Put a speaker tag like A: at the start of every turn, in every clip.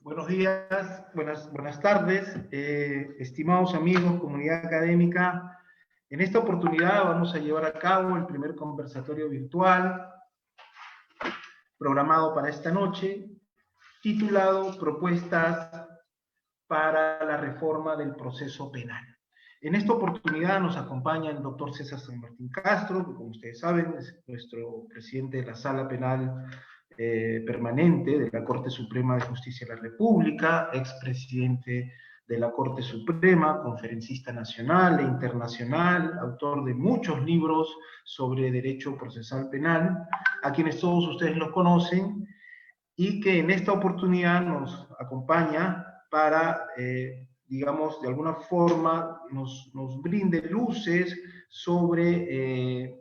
A: Buenos días, buenas tardes, estimados amigos, comunidad académica. En esta oportunidad vamos a llevar a cabo el primer conversatorio virtual programado para esta noche, titulado Propuestas para la reforma del proceso penal. En esta oportunidad nos acompaña el doctor César San Martín Castro, que como ustedes saben es nuestro presidente de la Sala Penal permanente de la Corte Suprema de Justicia de la República, expresidente de la Corte Suprema, conferencista nacional e internacional, autor de muchos libros sobre derecho procesal penal, a quienes todos ustedes lo conocen, y que en esta oportunidad nos acompaña para, digamos, de alguna forma nos brinde luces sobre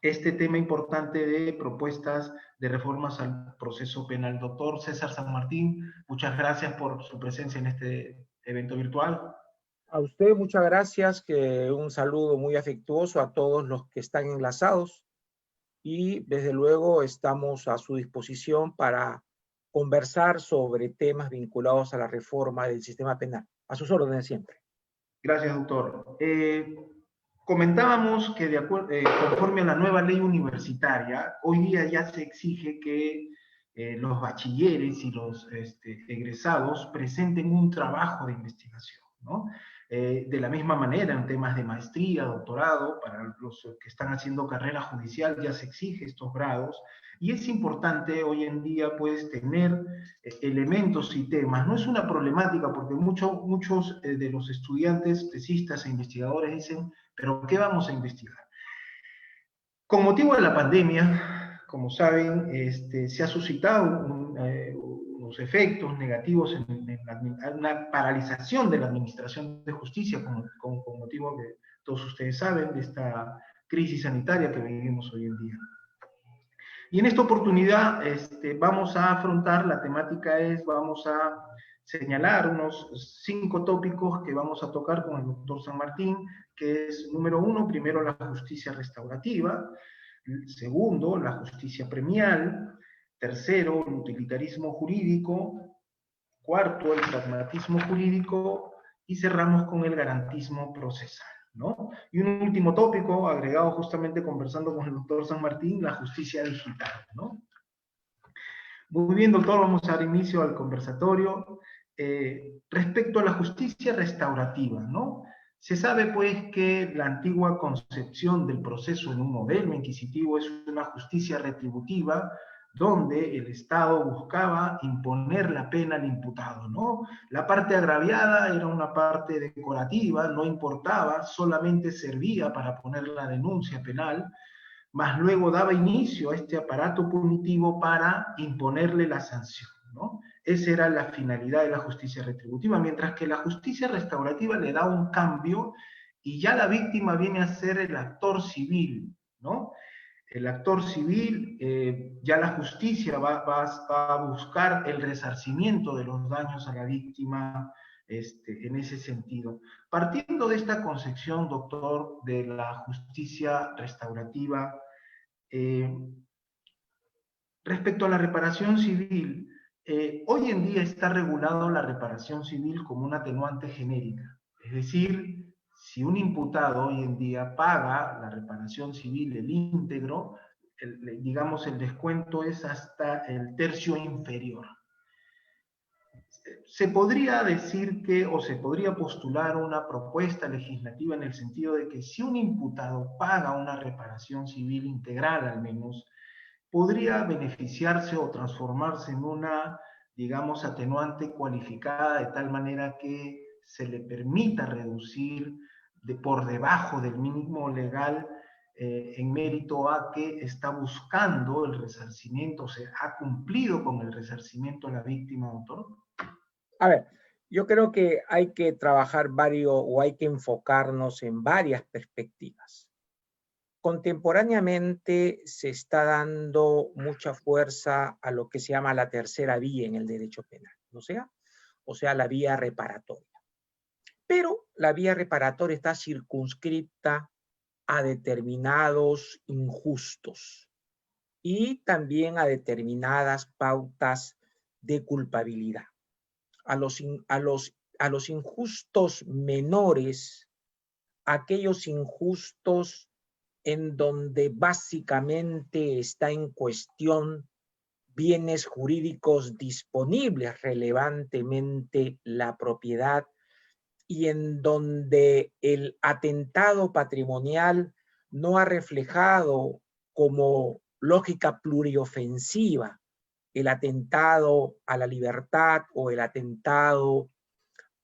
A: este tema importante de propuestas de reformas al proceso penal. Doctor César San Martín, muchas gracias por su presencia en este evento virtual.
B: A usted muchas gracias, que un saludo muy afectuoso a todos los que están enlazados y desde luego estamos a su disposición para conversar sobre temas vinculados a la reforma del sistema penal. A sus órdenes siempre.
A: Gracias, doctor. Comentábamos que conforme a la nueva ley universitaria, hoy día ya se exige que los bachilleres y los egresados presenten un trabajo de investigación, ¿no? De la misma manera, en temas de maestría, doctorado, para los que están haciendo carrera judicial ya se exige estos grados, y es importante hoy en día pues tener elementos y temas. No es una problemática porque muchos de los estudiantes, tesistas e investigadores dicen, pero ¿qué vamos a investigar? Con motivo de la pandemia, como saben, se ha suscitado unos efectos negativos en una paralización de la administración de justicia con motivo que todos ustedes saben de esta crisis sanitaria que vivimos hoy en día. Y en esta oportunidad vamos a afrontar, la temática vamos a señalar unos 5 tópicos que vamos a tocar con el doctor San Martín, que es, número 1, primero la justicia restaurativa, segundo, la justicia premial, tercero, el utilitarismo jurídico, cuarto, el pragmatismo jurídico, y cerramos con el garantismo procesal, ¿no? Y un último tópico, agregado justamente conversando con el doctor San Martín, la justicia digital, ¿no? Muy bien, doctor, vamos a dar inicio al conversatorio. Respecto a la justicia restaurativa, ¿no? Se sabe, pues, que la antigua concepción del proceso en un modelo inquisitivo es una justicia retributiva, donde el Estado buscaba imponer la pena al imputado, ¿no? La parte agraviada era una parte decorativa, no importaba, solamente servía para poner la denuncia penal, mas luego daba inicio a este aparato punitivo para imponerle la sanción, ¿no? Esa era la finalidad de la justicia retributiva, mientras que la justicia restaurativa le da un cambio y ya la víctima viene a ser el actor civil, ¿no? El actor civil, ya la justicia va a buscar el resarcimiento de los daños a la víctima en ese sentido. Partiendo de esta concepción, doctor, de la justicia restaurativa, respecto a la reparación civil, hoy en día está regulado la reparación civil como una atenuante genérica. Es decir, si un imputado hoy en día paga la reparación civil el íntegro, digamos el descuento es hasta el tercio inferior. Se podría decir que, o se podría postular una propuesta legislativa en el sentido de que si un imputado paga una reparación civil integral al menos, podría beneficiarse o transformarse en una, digamos, atenuante cualificada de tal manera que se le permita reducir por debajo del mínimo legal en mérito a que está buscando el resarcimiento, o sea, ha cumplido con el resarcimiento a la víctima, doctor.
B: A ver, yo creo que hay que trabajar o hay que enfocarnos en varias perspectivas. Contemporáneamente se está dando mucha fuerza a lo que se llama la tercera vía en el derecho penal, ¿no sea? O sea, la vía reparatoria. Pero la vía reparatoria está circunscripta a determinados injustos y también a determinadas pautas de culpabilidad. A los injustos menores, aquellos injustos en donde básicamente está en cuestión bienes jurídicos disponibles, relevantemente la propiedad, y en donde el atentado patrimonial no ha reflejado como lógica pluriofensiva el atentado a la libertad o el atentado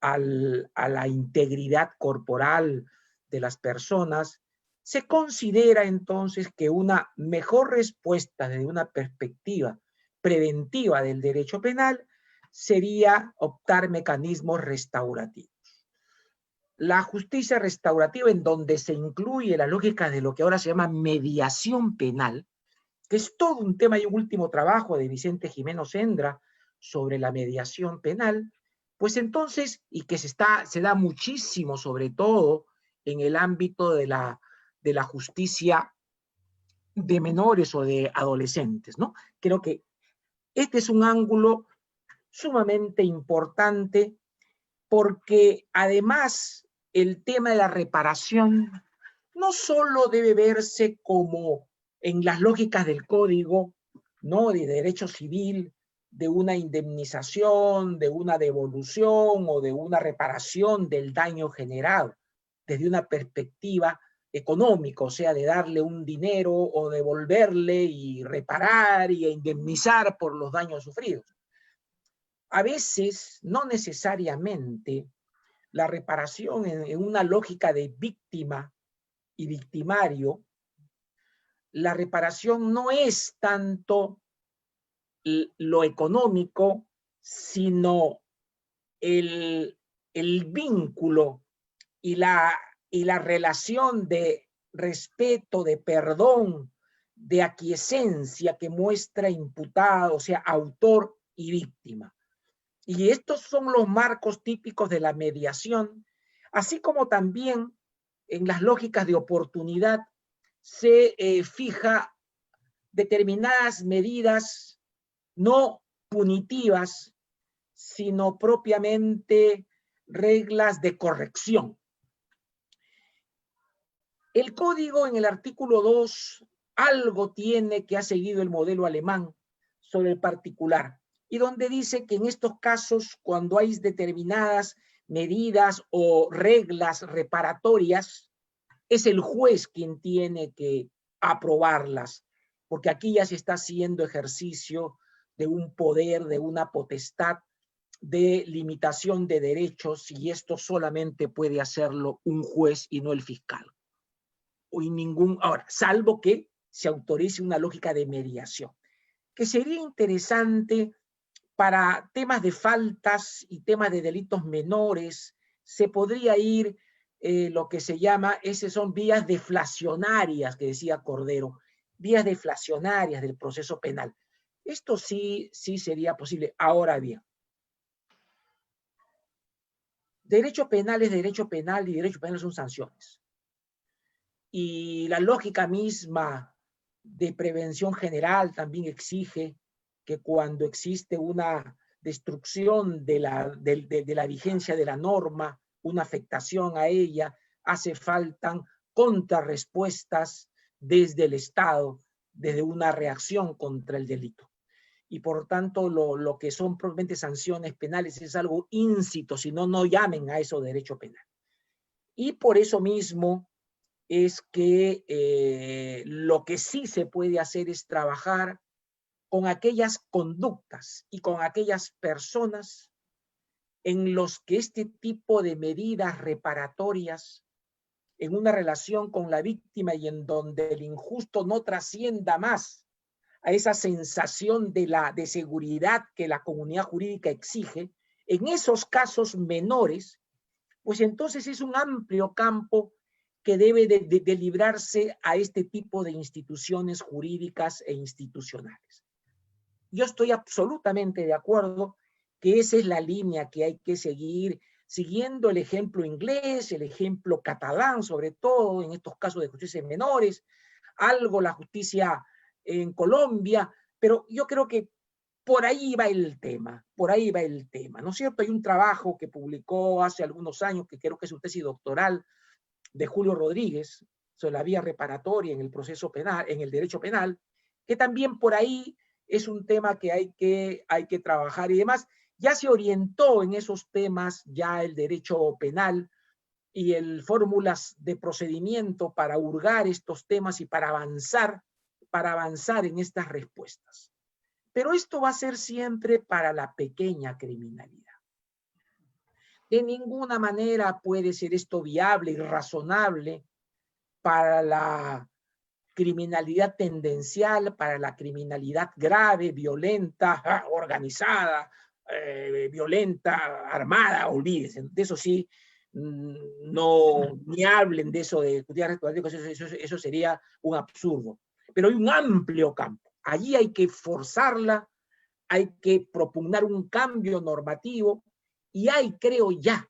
B: a la integridad corporal de las personas, se considera entonces que una mejor respuesta desde una perspectiva preventiva del derecho penal sería optar mecanismos restaurativos. La justicia restaurativa, en donde se incluye la lógica de lo que ahora se llama mediación penal, que es todo un tema y un último trabajo de Vicente Jimeno Sendra sobre la mediación penal, pues entonces, y que se da muchísimo, sobre todo en el ámbito de la justicia de menores o de adolescentes, ¿no? Creo que este es un ángulo sumamente importante porque además el tema de la reparación no solo debe verse como en las lógicas del código, ¿no?, de derecho civil, de una indemnización, de una devolución o de una reparación del daño generado, desde una perspectiva económica, o sea, de darle un dinero o devolverle y reparar y indemnizar por los daños sufridos. A veces, no necesariamente, la reparación en una lógica de víctima y victimario, la reparación no es tanto lo económico, sino el vínculo y la relación de respeto, de perdón, de aquiescencia que muestra imputado, o sea, autor y víctima. Y estos son los marcos típicos de la mediación, así como también en las lógicas de oportunidad se fija determinadas medidas no punitivas, sino propiamente reglas de corrección. El código en el artículo 2 algo tiene que ha seguido el modelo alemán sobre el particular, y donde dice que en estos casos, cuando hay determinadas medidas o reglas reparatorias, es el juez quien tiene que aprobarlas, porque aquí ya se está haciendo ejercicio de un poder, de una potestad de limitación de derechos, y esto solamente puede hacerlo un juez y no el fiscal. Ahora, salvo que se autorice una lógica de mediación, que sería interesante para temas de faltas y temas de delitos menores. Se podría ir lo que se llama, esas son vías deflacionarias, que decía Cordero, vías deflacionarias del proceso penal. Esto sí sería posible. Ahora bien, derecho penal es derecho penal y derecho penal son sanciones. Y la lógica misma de prevención general también exige que cuando existe una destrucción de la vigencia de la norma, una afectación a ella, hace falta contrarrespuestas desde el Estado, desde una reacción contra el delito. Y por tanto, lo que son propiamente sanciones penales es algo íncito, si no, no llamen a eso derecho penal. Y por eso mismo es que lo que sí se puede hacer es trabajar con aquellas conductas y con aquellas personas en los que este tipo de medidas reparatorias en una relación con la víctima y en donde el injusto no trascienda más a esa sensación de seguridad que la comunidad jurídica exige, en esos casos menores, pues entonces es un amplio campo que debe de librarse a este tipo de instituciones jurídicas e institucionales. Yo estoy absolutamente de acuerdo que esa es la línea que hay que seguir, siguiendo el ejemplo inglés, el ejemplo catalán, sobre todo en estos casos de justicia de menores, algo la justicia en Colombia, pero yo creo que por ahí va el tema, por ahí va el tema, ¿no es cierto? Hay un trabajo que publicó hace algunos años, que creo que es su tesis doctoral, de Julio Rodríguez, sobre la vía reparatoria en el proceso penal, en el derecho penal, que también por ahí es un tema que hay que trabajar y demás. Ya se orientó en esos temas ya el derecho penal y el fórmulas de procedimiento para hurgar estos temas y para avanzar en estas respuestas. Pero esto va a ser siempre para la pequeña criminalidad. De ninguna manera puede ser esto viable y razonable para la criminalidad tendencial, para la criminalidad grave, violenta, organizada, violenta, armada, olvídense. De eso sí, no, ni hablen de eso, de eso sería un absurdo. Pero hay un amplio campo. Allí hay que forzarla, hay que propugnar un cambio normativo y creo ya,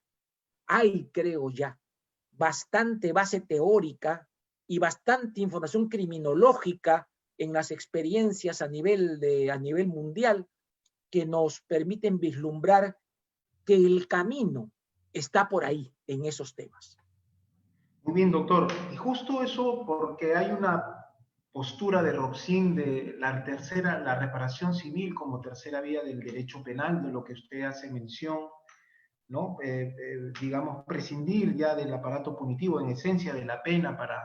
B: bastante base teórica y bastante información criminológica en las experiencias a nivel mundial que nos permiten vislumbrar que el camino está por ahí en esos temas.
A: Muy bien, doctor. Y justo eso porque hay una postura de Roxin de la reparación civil como tercera vía del derecho penal, de lo que usted hace mención, ¿no? Digamos, prescindir ya del aparato punitivo, en esencia de la pena, para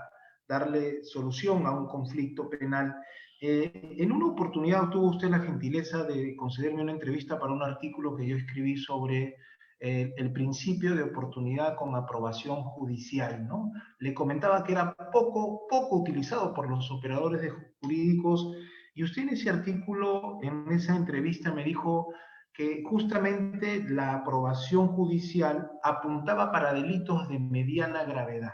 A: darle solución a un conflicto penal. En una oportunidad tuvo usted la gentileza de concederme una entrevista para un artículo que yo escribí sobre el principio de oportunidad con aprobación judicial, ¿no? Le comentaba que era poco utilizado por los operadores jurídicos, y usted en ese artículo, en esa entrevista, me dijo que justamente la aprobación judicial apuntaba para delitos de mediana gravedad,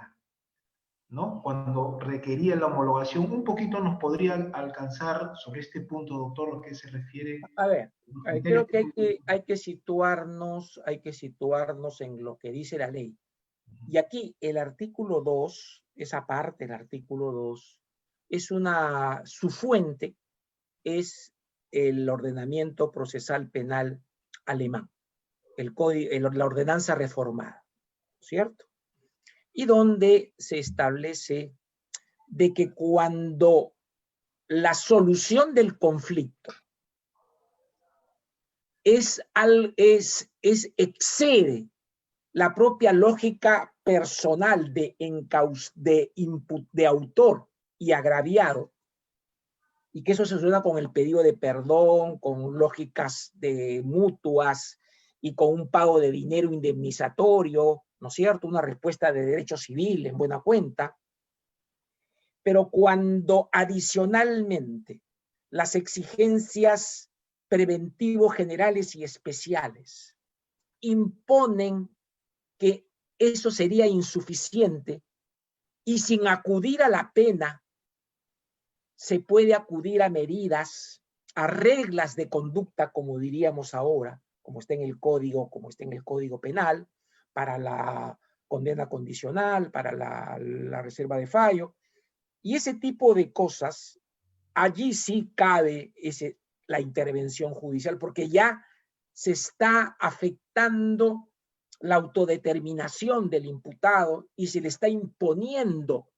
A: ¿no? Cuando requería la homologación. Un poquito nos podría alcanzar sobre este punto, doctor, lo que se refiere.
B: A ver, creo que hay que situarnos en lo que dice la ley. Y aquí el artículo 2, esa parte, el artículo 2, su fuente es el ordenamiento procesal penal alemán, la ordenanza reformada, ¿cierto? Y donde se establece de que cuando la solución del conflicto excede la propia lógica personal de autor y agraviado, y que eso se soluciona con el pedido de perdón, con lógicas de mutuas y con un pago de dinero indemnizatorio, ¿no es cierto? Una respuesta de derecho civil en buena cuenta. Pero cuando adicionalmente las exigencias preventivos generales y especiales imponen que eso sería insuficiente y sin acudir a la pena se puede acudir a medidas, a reglas de conducta, como diríamos ahora, como está en el Código Penal, para la condena condicional, para la reserva de fallo, y ese tipo de cosas. Allí sí cabe la intervención judicial, porque ya se está afectando la autodeterminación del imputado y se le está imponiendo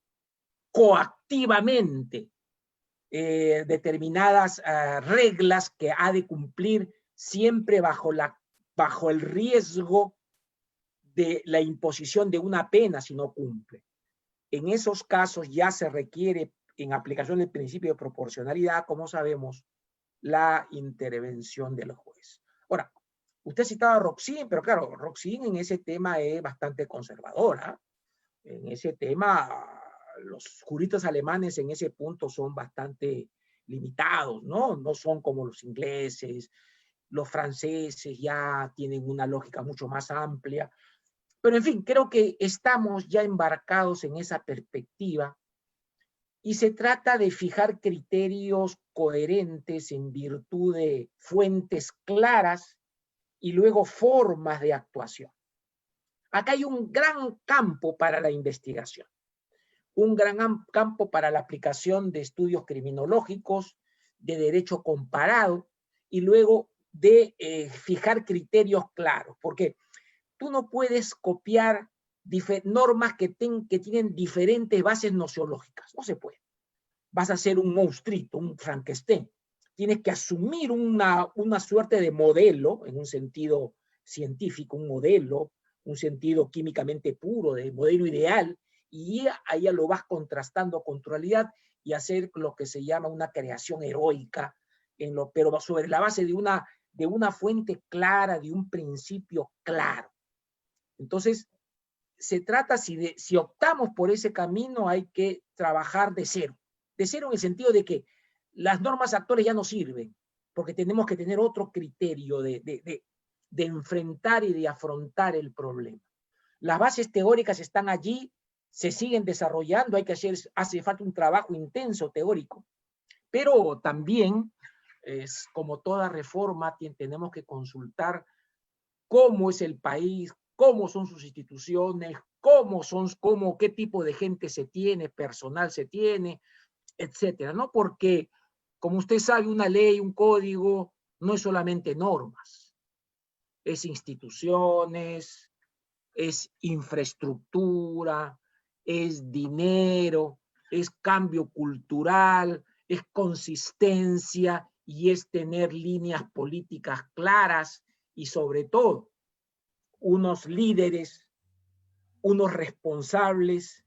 B: coactivamente determinadas reglas que ha de cumplir siempre bajo el riesgo de la imposición de una pena si no cumple. En esos casos ya se requiere, en aplicación del principio de proporcionalidad, como sabemos, la intervención del juez. Ahora, usted citaba a Roxin, pero claro, Roxin en ese tema es bastante conservadora. En ese tema, los juristas alemanes en ese punto son bastante limitados, ¿no? No son como los ingleses, los franceses ya tienen una lógica mucho más amplia. Pero en fin, creo que estamos ya embarcados en esa perspectiva y se trata de fijar criterios coherentes en virtud de fuentes claras y luego formas de actuación. Acá hay un gran campo para la investigación, un gran campo para la aplicación de estudios criminológicos, de derecho comparado, y luego de fijar criterios claros, porque tú no puedes copiar normas que tienen diferentes bases nociológicas, no se puede. Vas a hacer un monstruito, un Frankenstein. Tienes que asumir una suerte de modelo, en un sentido científico, un modelo, un sentido químicamente puro, de modelo ideal, y ahí lo vas contrastando con tu realidad y hacer lo que se llama una creación heroica, pero sobre la base de una fuente clara, de un principio claro. Entonces, se trata, si optamos por ese camino, hay que trabajar de cero en el sentido de que las normas actuales ya no sirven, porque tenemos que tener otro criterio de enfrentar y de afrontar el problema. Las bases teóricas están allí, se siguen desarrollando, hace falta un trabajo intenso teórico, pero también, como toda reforma, tenemos que consultar cómo es el país, cómo son sus instituciones, qué tipo de gente se tiene, personal se tiene, etcétera, ¿no? Porque, como usted sabe, una ley, un código, no es solamente normas, es instituciones, es infraestructura, es dinero, es cambio cultural, es consistencia y es tener líneas políticas claras y sobre todo unos líderes, unos responsables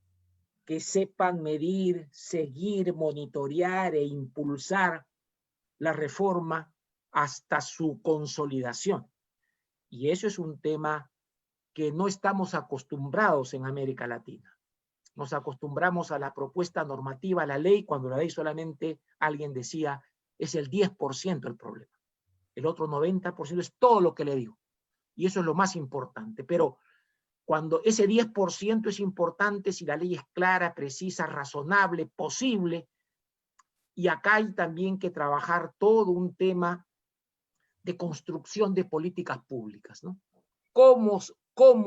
B: que sepan medir, seguir, monitorear e impulsar la reforma hasta su consolidación. Y eso es un tema que no estamos acostumbrados en América Latina. Nos acostumbramos a la propuesta normativa, a la ley, cuando la ley solamente, alguien decía, es el 10% el problema. El otro 90% es todo lo que le digo. Y eso es lo más importante. Pero cuando ese 10% es importante, si la ley es clara, precisa, razonable, posible, y acá hay también que trabajar todo un tema de construcción de políticas públicas, ¿no? ¿Cómo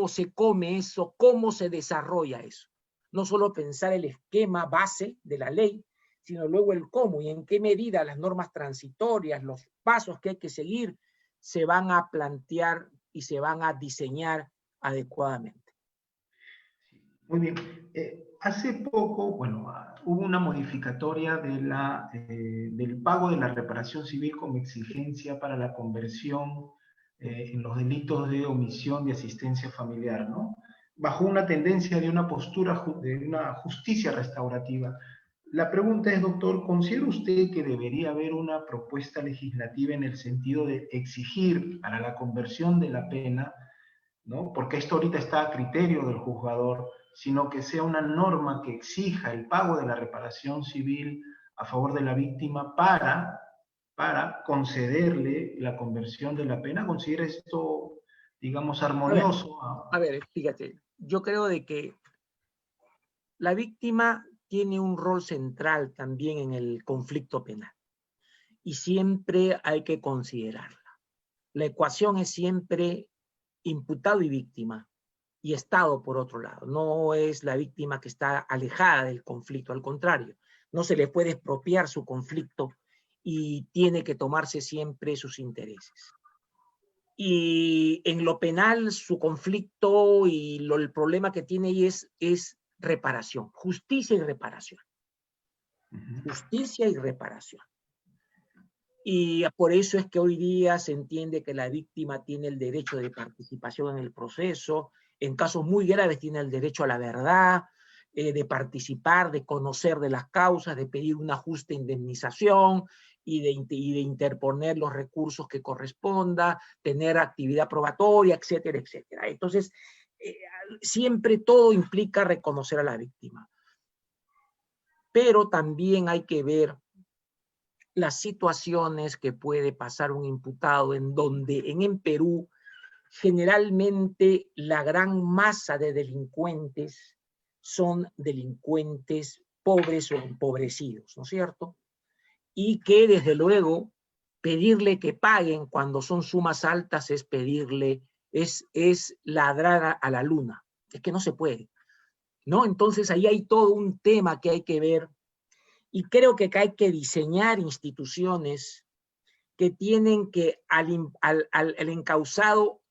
B: se come eso? ¿Cómo se desarrolla eso? No solo pensar el esquema base de la ley, sino luego el cómo y en qué medida las normas transitorias, los pasos que hay que seguir, se van a plantear y se van a diseñar adecuadamente.
A: Muy bien. Hace poco, bueno, hubo una modificatoria del pago de la reparación civil como exigencia para la conversión en los delitos de omisión de asistencia familiar, ¿no? Bajo una tendencia de una postura de una justicia restaurativa. La pregunta es, doctor, ¿considera usted que debería haber una propuesta legislativa en el sentido de exigir para la conversión de la pena, ¿no? Porque esto ahorita está a criterio del juzgador, sino que sea una norma que exija el pago de la reparación civil a favor de la víctima para concederle la conversión de la pena? ¿Considera esto, digamos, armonioso?
B: A ver, fíjate, yo creo de que la víctima tiene un rol central también en el conflicto penal y siempre hay que considerarla. La ecuación es siempre imputado y víctima, y Estado por otro lado. No es la víctima que está alejada del conflicto, al contrario, no se le puede expropiar su conflicto y tiene que tomarse siempre sus intereses. Y en lo penal, su conflicto y el problema que tiene ahí es reparación, justicia y reparación. Justicia y reparación. Y por eso es que hoy día se entiende que la víctima tiene el derecho de participación en el proceso, en casos muy graves tiene el derecho a la verdad, de participar, de conocer de las causas, de pedir una justa indemnización y de interponer los recursos que corresponda, tener actividad probatoria, etcétera, etcétera. Entonces, siempre todo implica reconocer a la víctima. Pero también hay que ver las situaciones que puede pasar un imputado en donde en Perú generalmente la gran masa de delincuentes son delincuentes pobres o empobrecidos, ¿no es cierto? Y que desde luego pedirle que paguen cuando son sumas altas es pedirle, es ladrar a la luna, es que no se puede, ¿no? Entonces ahí hay todo un tema que hay que ver. Y creo que hay que diseñar instituciones que tienen que al encausado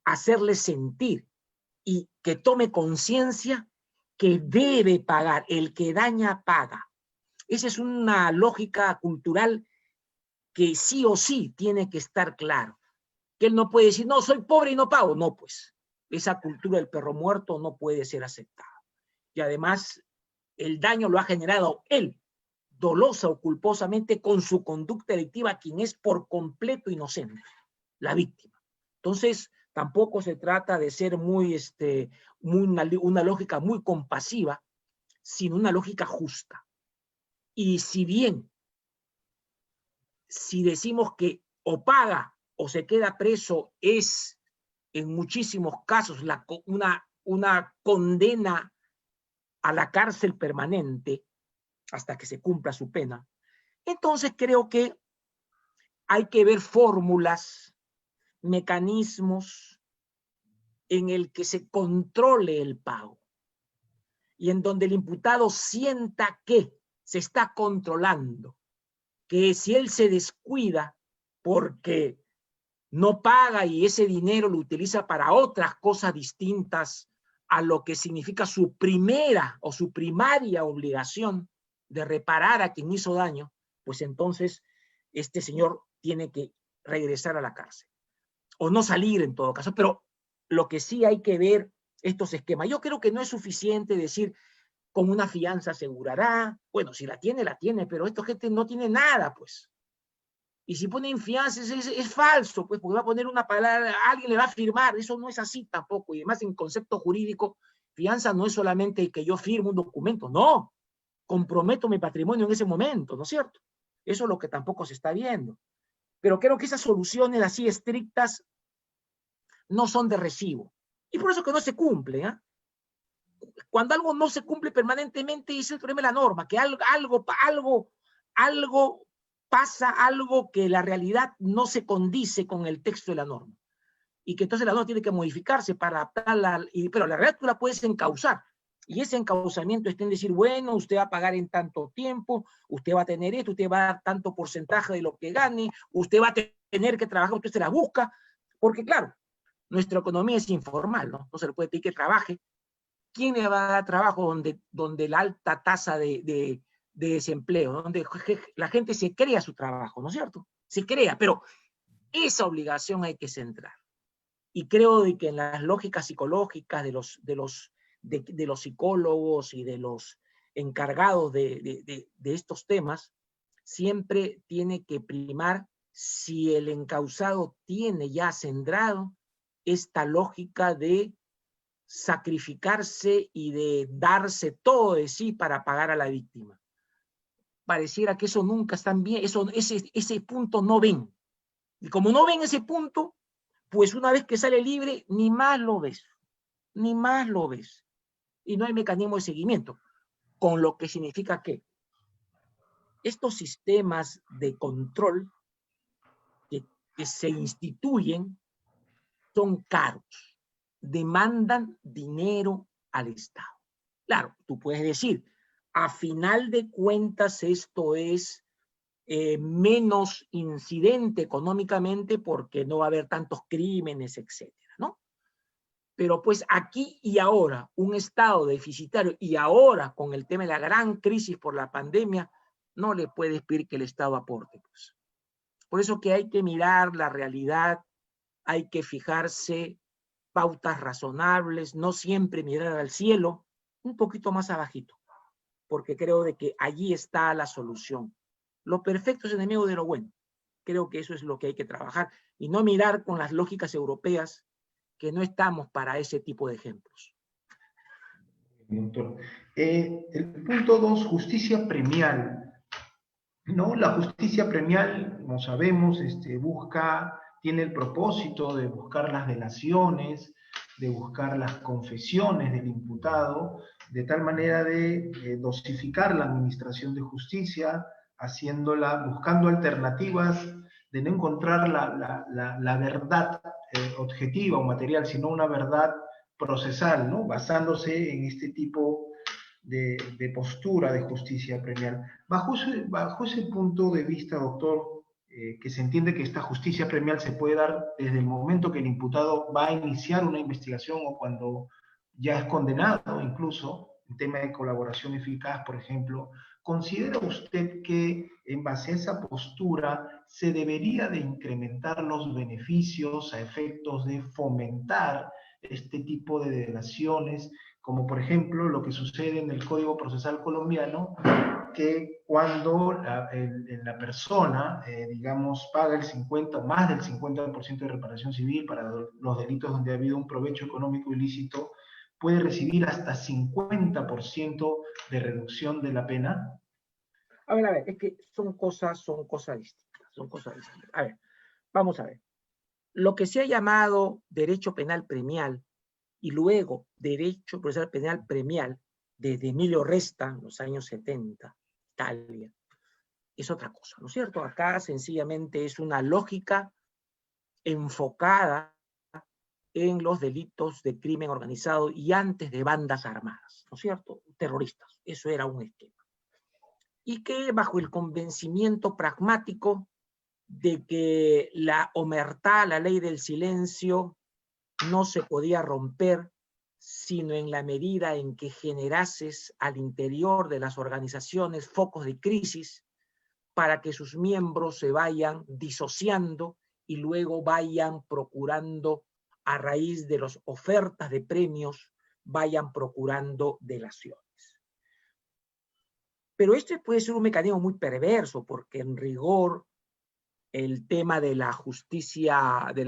B: hacerle sentir y que tome conciencia que debe pagar, el que daña paga. Esa es una lógica cultural que sí o sí tiene que estar claro. Que él no puede decir, no, soy pobre y no pago. No, pues, esa cultura del perro muerto no puede ser aceptada. Y además, el daño lo ha generado él, dolosa o culposamente, con su conducta delictiva, quien es por completo inocente, la víctima. Entonces, tampoco se trata de ser una lógica muy compasiva, sino una lógica justa. Y si bien, si decimos que o paga o se queda preso, es en muchísimos casos una condena a la cárcel permanente hasta que se cumpla su pena, entonces creo que hay que ver fórmulas, mecanismos en el que se controle el pago y en donde el imputado sienta que se está controlando, que si él se descuida porque no paga y ese dinero lo utiliza para otras cosas distintas a lo que significa su primera o su primaria obligación de reparar a quien hizo daño, pues entonces este señor tiene que regresar a la cárcel o no salir en todo caso. Pero lo que sí hay que ver estos esquemas. Yo creo que no es suficiente decir con una fianza asegurará. Bueno, si la tiene, pero esta gente no tiene nada, pues. Y si ponen fianzas es falso, pues, porque va a poner una palabra, alguien le va a firmar, eso no es así tampoco. Y además, en concepto jurídico, fianza no es solamente que yo firmo un documento, no, comprometo mi patrimonio en ese momento, ¿no es cierto? Eso es lo que tampoco se está viendo. Pero creo que esas soluciones así estrictas no son de recibo. Y por eso que no se cumple, ¿eh? Cuando algo no se cumple permanentemente, es el problema de la norma, que algo pasa, algo que la realidad no se condice con el texto de la norma. Y que entonces la norma tiene que modificarse para adaptarla, pero la realidad tú la puedes encauzar. Y ese encauzamiento está en decir, bueno, usted va a pagar en tanto tiempo, usted va a tener esto, usted va a dar tanto porcentaje de lo que gane, usted va a tener que trabajar, usted se la busca, porque claro, nuestra economía es informal, ¿no? No se le puede pedir que trabaje. ¿Quién le va a dar trabajo donde la alta tasa de desempleo, donde la gente se crea su trabajo, ¿no es cierto? Se crea, pero esa obligación hay que centrar. Y creo de que en las lógicas psicológicas de los psicólogos y de los encargados de estos temas, siempre tiene que primar si el encausado tiene ya centrado esta lógica de sacrificarse y de darse todo de sí para pagar a la víctima. Pareciera que eso nunca está bien, ese punto no ven. Y como no ven ese punto, pues una vez que sale libre, ni más lo ves, ni más lo ves. Y no hay mecanismo de seguimiento, con lo que significa que estos sistemas de control que se instituyen son caros, demandan dinero al Estado. Claro, tú puedes decir, a final de cuentas esto es menos incidente económicamente porque no va a haber tantos crímenes, etcétera, ¿no? Pero pues aquí y ahora, un Estado deficitario y ahora con el tema de la gran crisis por la pandemia, no le puedes pedir que el Estado aporte, pues. Por eso que hay que mirar la realidad, hay que fijarse pautas razonables, no siempre mirar al cielo, un poquito más abajito, porque creo de que allí está la solución. Lo perfecto es enemigo de lo bueno. Creo que eso es lo que hay que trabajar y no mirar con las lógicas europeas, que no estamos para ese tipo de ejemplos.
A: Doctor. El punto 2, justicia premial. ¿No? La justicia premial, como sabemos, tiene el propósito de buscar las delaciones, de buscar las confesiones del imputado, de tal manera de dosificar la administración de justicia, buscando alternativas de no encontrar la verdad objetiva o material, sino una verdad procesal, ¿no? Basándose en este tipo de postura de justicia premial. Bajo ese punto de vista, doctor, que se entiende que esta justicia premial se puede dar desde el momento que el imputado va a iniciar una investigación o cuando ya es condenado, incluso en tema de colaboración eficaz, por ejemplo. ¿Considera usted que en base a esa postura se debería de incrementar los beneficios a efectos de fomentar este tipo de delaciones, como por ejemplo lo que sucede en el Código Procesal colombiano, que cuando la persona, digamos, paga el 50 o más del 50% de reparación civil para los delitos donde ha habido un provecho económico ilícito, puede recibir hasta 50% de reducción de la pena?
B: A ver, es que son cosas distintas, A ver, vamos a ver. Lo que se ha llamado derecho penal premial y luego derecho procesal penal premial desde Emilio Resta, en los años 70, Italia, es otra cosa, ¿no es cierto? Acá sencillamente es una lógica enfocada en los delitos de crimen organizado y antes de bandas armadas, ¿no es cierto? Terroristas, eso era un esquema. Y que bajo el convencimiento pragmático de que la omertá, la ley del silencio, no se podía romper sino en la medida en que generases al interior de las organizaciones focos de crisis para que sus miembros se vayan disociando y luego vayan procurando, a raíz de las ofertas de premios, vayan procurando delaciones. Pero este puede ser un mecanismo muy perverso, porque en rigor el tema de la justicia, de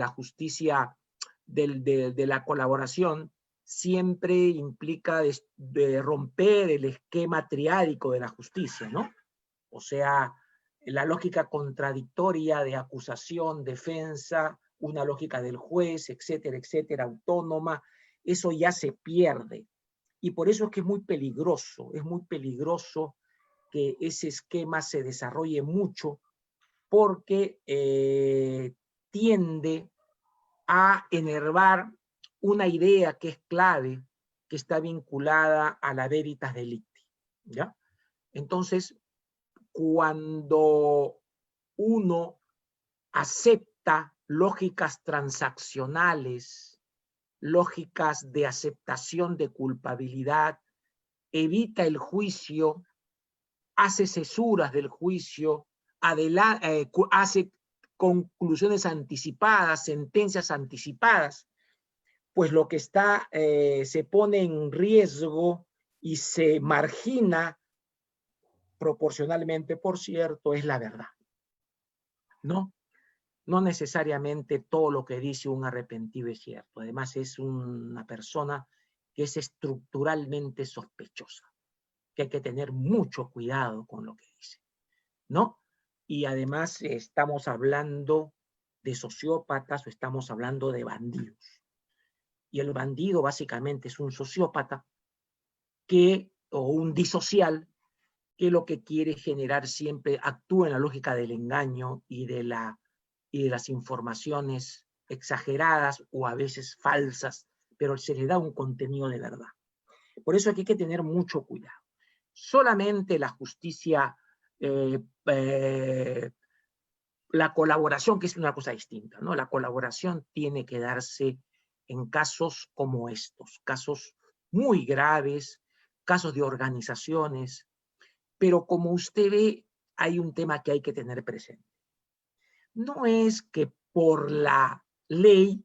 B: la colaboración, siempre implica de romper el esquema triádico de la justicia, ¿no? O sea, la lógica contradictoria de acusación, defensa, una lógica del juez, etcétera, etcétera, autónoma, eso ya se pierde. Y por eso es que es muy peligroso que ese esquema se desarrolle mucho, porque tiende a enervar una idea que es clave, que está vinculada a la veritas delicti, ¿ya? Entonces, cuando uno acepta lógicas transaccionales, lógicas de aceptación de culpabilidad, evita el juicio, hace cesuras del juicio, hace conclusiones anticipadas, sentencias anticipadas, pues lo que se pone en riesgo y se margina proporcionalmente, por cierto, es la verdad. No necesariamente todo lo que dice un arrepentido es cierto. Además, es una persona que es estructuralmente sospechosa, que hay que tener mucho cuidado con lo que dice, ¿no? Y además estamos hablando de sociópatas o estamos hablando de bandidos. Y el bandido básicamente es un sociópata o un disocial que lo que quiere generar siempre actúa en la lógica del engaño y de las informaciones exageradas o a veces falsas, pero se le da un contenido de verdad. Por eso aquí hay que tener mucho cuidado. Solamente la justicia, la colaboración, que es una cosa distinta, ¿no? La colaboración tiene que darse en casos como estos, casos muy graves, casos de organizaciones, pero como usted ve, hay un tema que hay que tener presente. No es que por la ley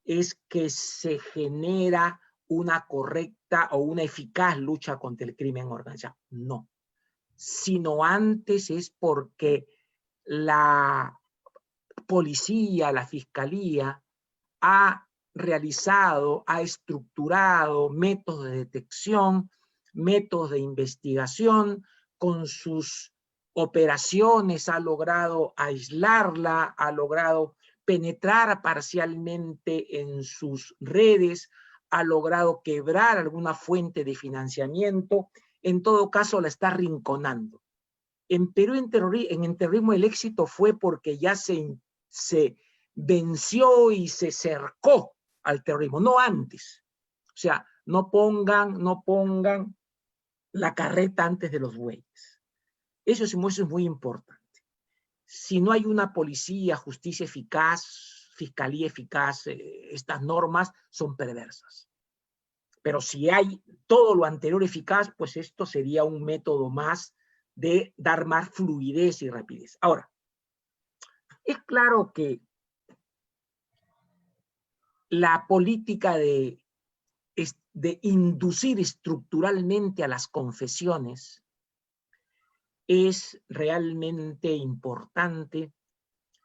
B: es que se genera una correcta o una eficaz lucha contra el crimen organizado. No. Sino antes es porque la policía, la fiscalía, ha realizado, ha estructurado métodos de detección, métodos de investigación, con sus operaciones ha logrado aislarla, ha logrado penetrar parcialmente en sus redes, ha logrado quebrar alguna fuente de financiamiento, en todo caso la está rinconando. En Perú, en terrorismo, el éxito fue porque ya se venció y se cercó al terrorismo, no antes. O sea, no pongan la carreta antes de los bueyes. Eso es muy importante. si no hay una policía, justicia eficaz, fiscalía eficaz, estas normas son perversas. Pero si hay todo lo anterior eficaz, pues esto sería un método más de dar más fluidez y rapidez. Ahora, es claro que la política de inducir estructuralmente a las confesiones es realmente importante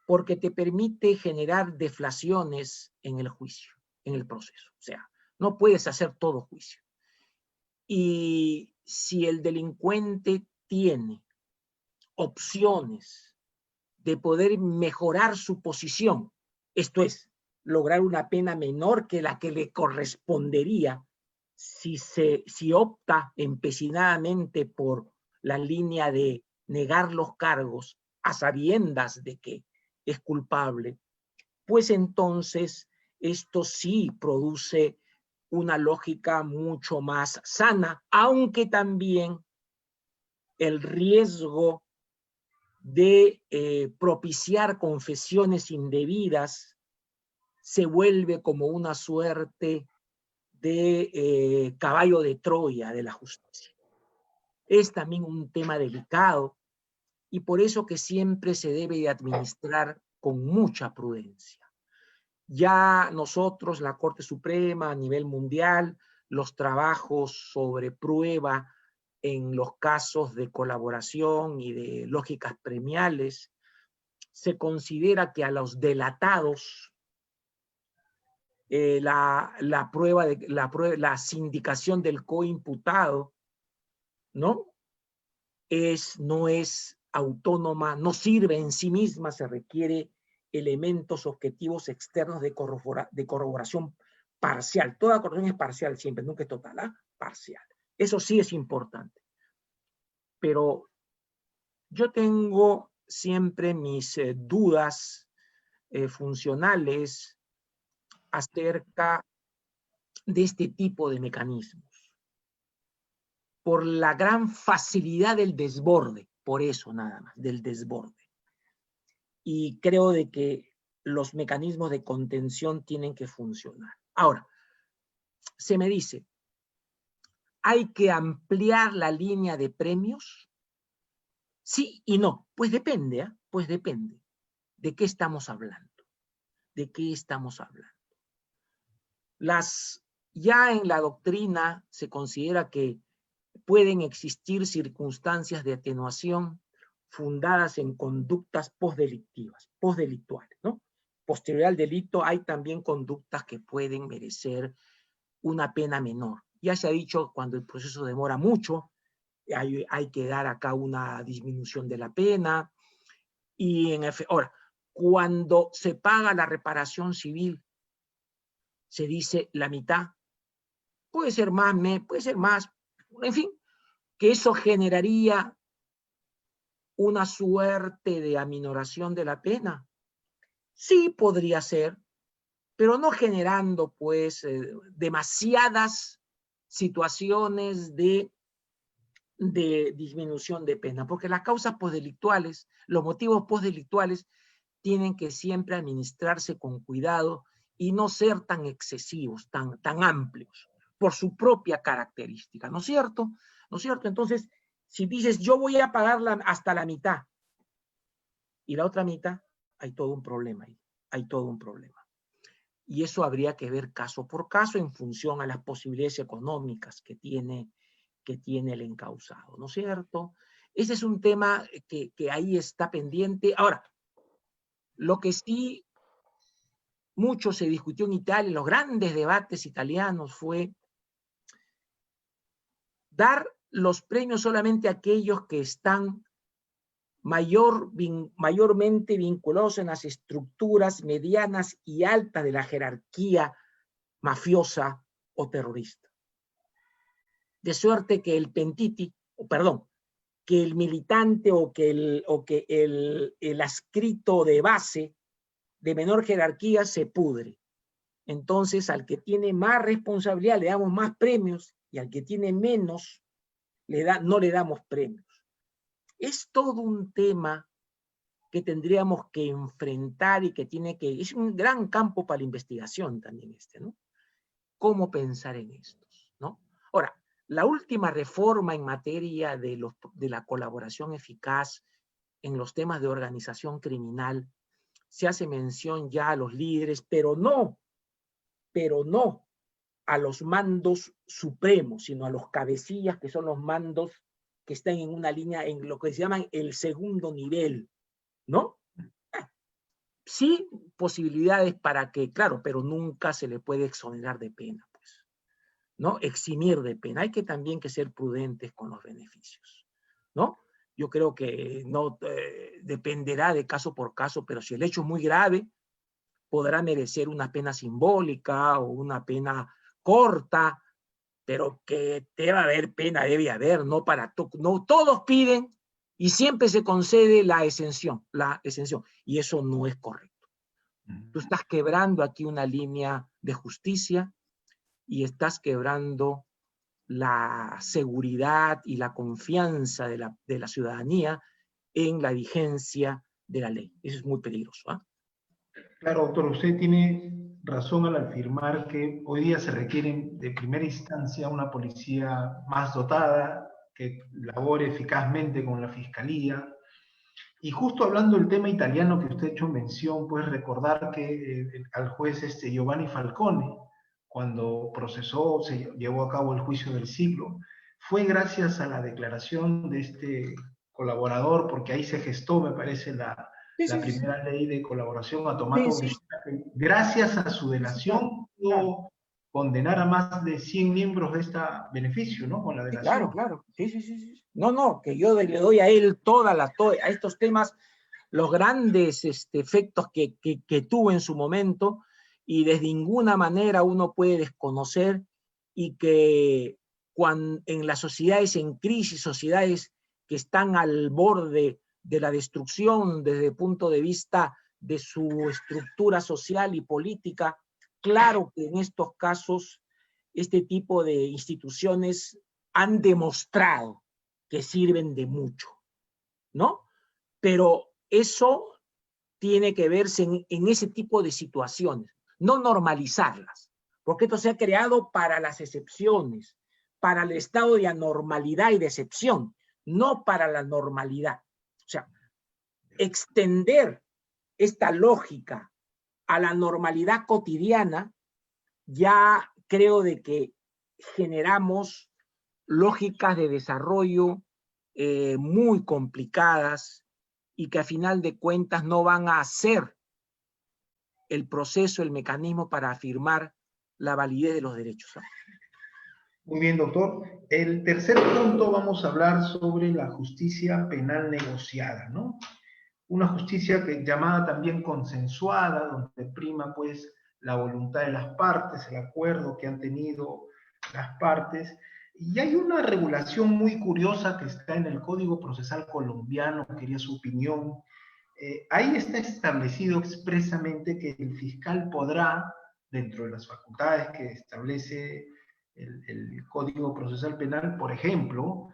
B: porque te permite generar deflaciones en el juicio, en el proceso. O sea, no puedes hacer todo juicio. Y si el delincuente tiene opciones de poder mejorar su posición, esto es, lograr una pena menor que la que le correspondería si opta empecinadamente por la línea de negar los cargos a sabiendas de que es culpable, pues entonces esto sí produce una lógica mucho más sana, aunque también el riesgo de propiciar confesiones indebidas se vuelve como una suerte de caballo de Troya de la justicia. Es también un tema delicado y por eso que siempre se debe de administrar con mucha prudencia. Ya nosotros, la Corte Suprema a nivel mundial, los trabajos sobre prueba en los casos de colaboración y de lógicas premiales, se considera que a los delatados la sindicación del coimputado no es autónoma, no sirve en sí misma, se requiere elementos objetivos externos de corroboración parcial. Toda corroboración es parcial siempre, nunca es total, ¿ah? Parcial. Eso sí es importante. Pero yo tengo siempre mis dudas funcionales acerca de este tipo de mecanismos. Por la gran facilidad del desborde, por eso nada más, del desborde. Y creo de que los mecanismos de contención tienen que funcionar. Ahora, se me dice, ¿hay que ampliar la línea de premios? Sí y no. Pues depende, ¿eh? Pues depende. ¿De qué estamos hablando? ¿De qué estamos hablando? Ya en la doctrina se considera que pueden existir circunstancias de atenuación fundadas en conductas postdelictuales, ¿no? Posterior al delito hay también conductas que pueden merecer una pena menor. Ya se ha dicho, cuando el proceso demora mucho, hay que dar acá una disminución de la pena. Y ahora, cuando se paga la reparación civil, se dice la mitad. Puede ser más, puede ser más, en fin, que eso generaría una suerte de aminoración de la pena. Sí podría ser, pero no generando pues demasiadas situaciones de disminución de pena, porque las causas postdelictuales, los motivos postdelictuales tienen que siempre administrarse con cuidado y no ser tan excesivos, tan amplios, por su propia característica, ¿no es cierto? ¿No es cierto? Entonces, si dices, yo voy a pagarla hasta la mitad, y la otra mitad, hay todo un problema ahí, hay todo un problema. Y eso habría que ver caso por caso en función a las posibilidades económicas que tiene el encausado, ¿no es cierto? Ese es un tema que ahí está pendiente. Ahora, lo que sí mucho se discutió en Italia, en los grandes debates italianos, fue dar los premios solamente a aquellos que están mayormente vinculados en las estructuras medianas y altas de la jerarquía mafiosa o terrorista. De suerte que el pentiti, que el militante o que el adscrito de base de menor jerarquía se pudre. Entonces, al que tiene más responsabilidad le damos más premios y al que tiene menos no le damos premios. Es todo un tema que tendríamos que enfrentar y que es un gran campo para la investigación también ¿no? ¿Cómo pensar en estos, no? Ahora, la última reforma en materia de la colaboración eficaz en los temas de organización criminal, se hace mención ya a los líderes, pero no a los mandos supremos, sino a los cabecillas, que son los mandos que están en una línea, en lo que se llaman el segundo nivel, ¿no? Sí, posibilidades para que, claro, pero nunca se le puede exonerar de pena, pues, ¿no? Eximir de pena. Hay que también que ser prudentes con los beneficios, ¿no? Yo creo que no dependerá de caso por caso, pero si el hecho es muy grave, podrá merecer una pena simbólica o una pena corta, pero que debe haber pena, debe haber, no para no todos piden y siempre se concede la exención, y eso no es correcto. Tú estás quebrando aquí una línea de justicia y estás quebrando la seguridad y la confianza de la ciudadanía en la vigencia de la ley. Eso es muy peligroso, ¿eh?
A: Claro, doctor, usted tiene razón al afirmar que hoy día se requiere de primera instancia una policía más dotada, que labore eficazmente con la fiscalía. Y justo hablando del tema italiano que usted ha hecho mención, pues recordar que al juez Giovanni Falcone, cuando procesó, se llevó a cabo el juicio del siglo, fue gracias a la declaración de este colaborador, porque ahí se gestó, me parece, la primera ley de colaboración a tomar publicidad. Gracias a su delación pudo condenar a más de 100 miembros de este beneficio, ¿no? Con la delación.
B: Claro. Sí. No, que yo le doy a él a estos temas los grandes efectos que tuvo en su momento, y de ninguna manera uno puede desconocer, y que en las sociedades en crisis, sociedades que están al borde de la destrucción desde el punto de vista de su estructura social y política, claro que en estos casos este tipo de instituciones han demostrado que sirven de mucho, ¿no? Pero eso tiene que verse en ese tipo de situaciones, no normalizarlas, porque esto se ha creado para las excepciones, para el estado de anormalidad y de excepción, no para la normalidad. O sea, extender esta lógica a la normalidad cotidiana, ya creo de que generamos lógicas de desarrollo muy complicadas, y que a final de cuentas no van a hacer el proceso, el mecanismo para afirmar la validez de los derechos.
A: Muy bien, doctor. El tercer punto vamos a hablar sobre la justicia penal negociada, ¿no? Una justicia llamada también consensuada, donde prima pues la voluntad de las partes, el acuerdo que han tenido las partes. Y hay una regulación muy curiosa que está en el Código Procesal colombiano, quería su opinión. Ahí está establecido expresamente que el fiscal podrá, dentro de las facultades que establece el Código Procesal Penal, por ejemplo,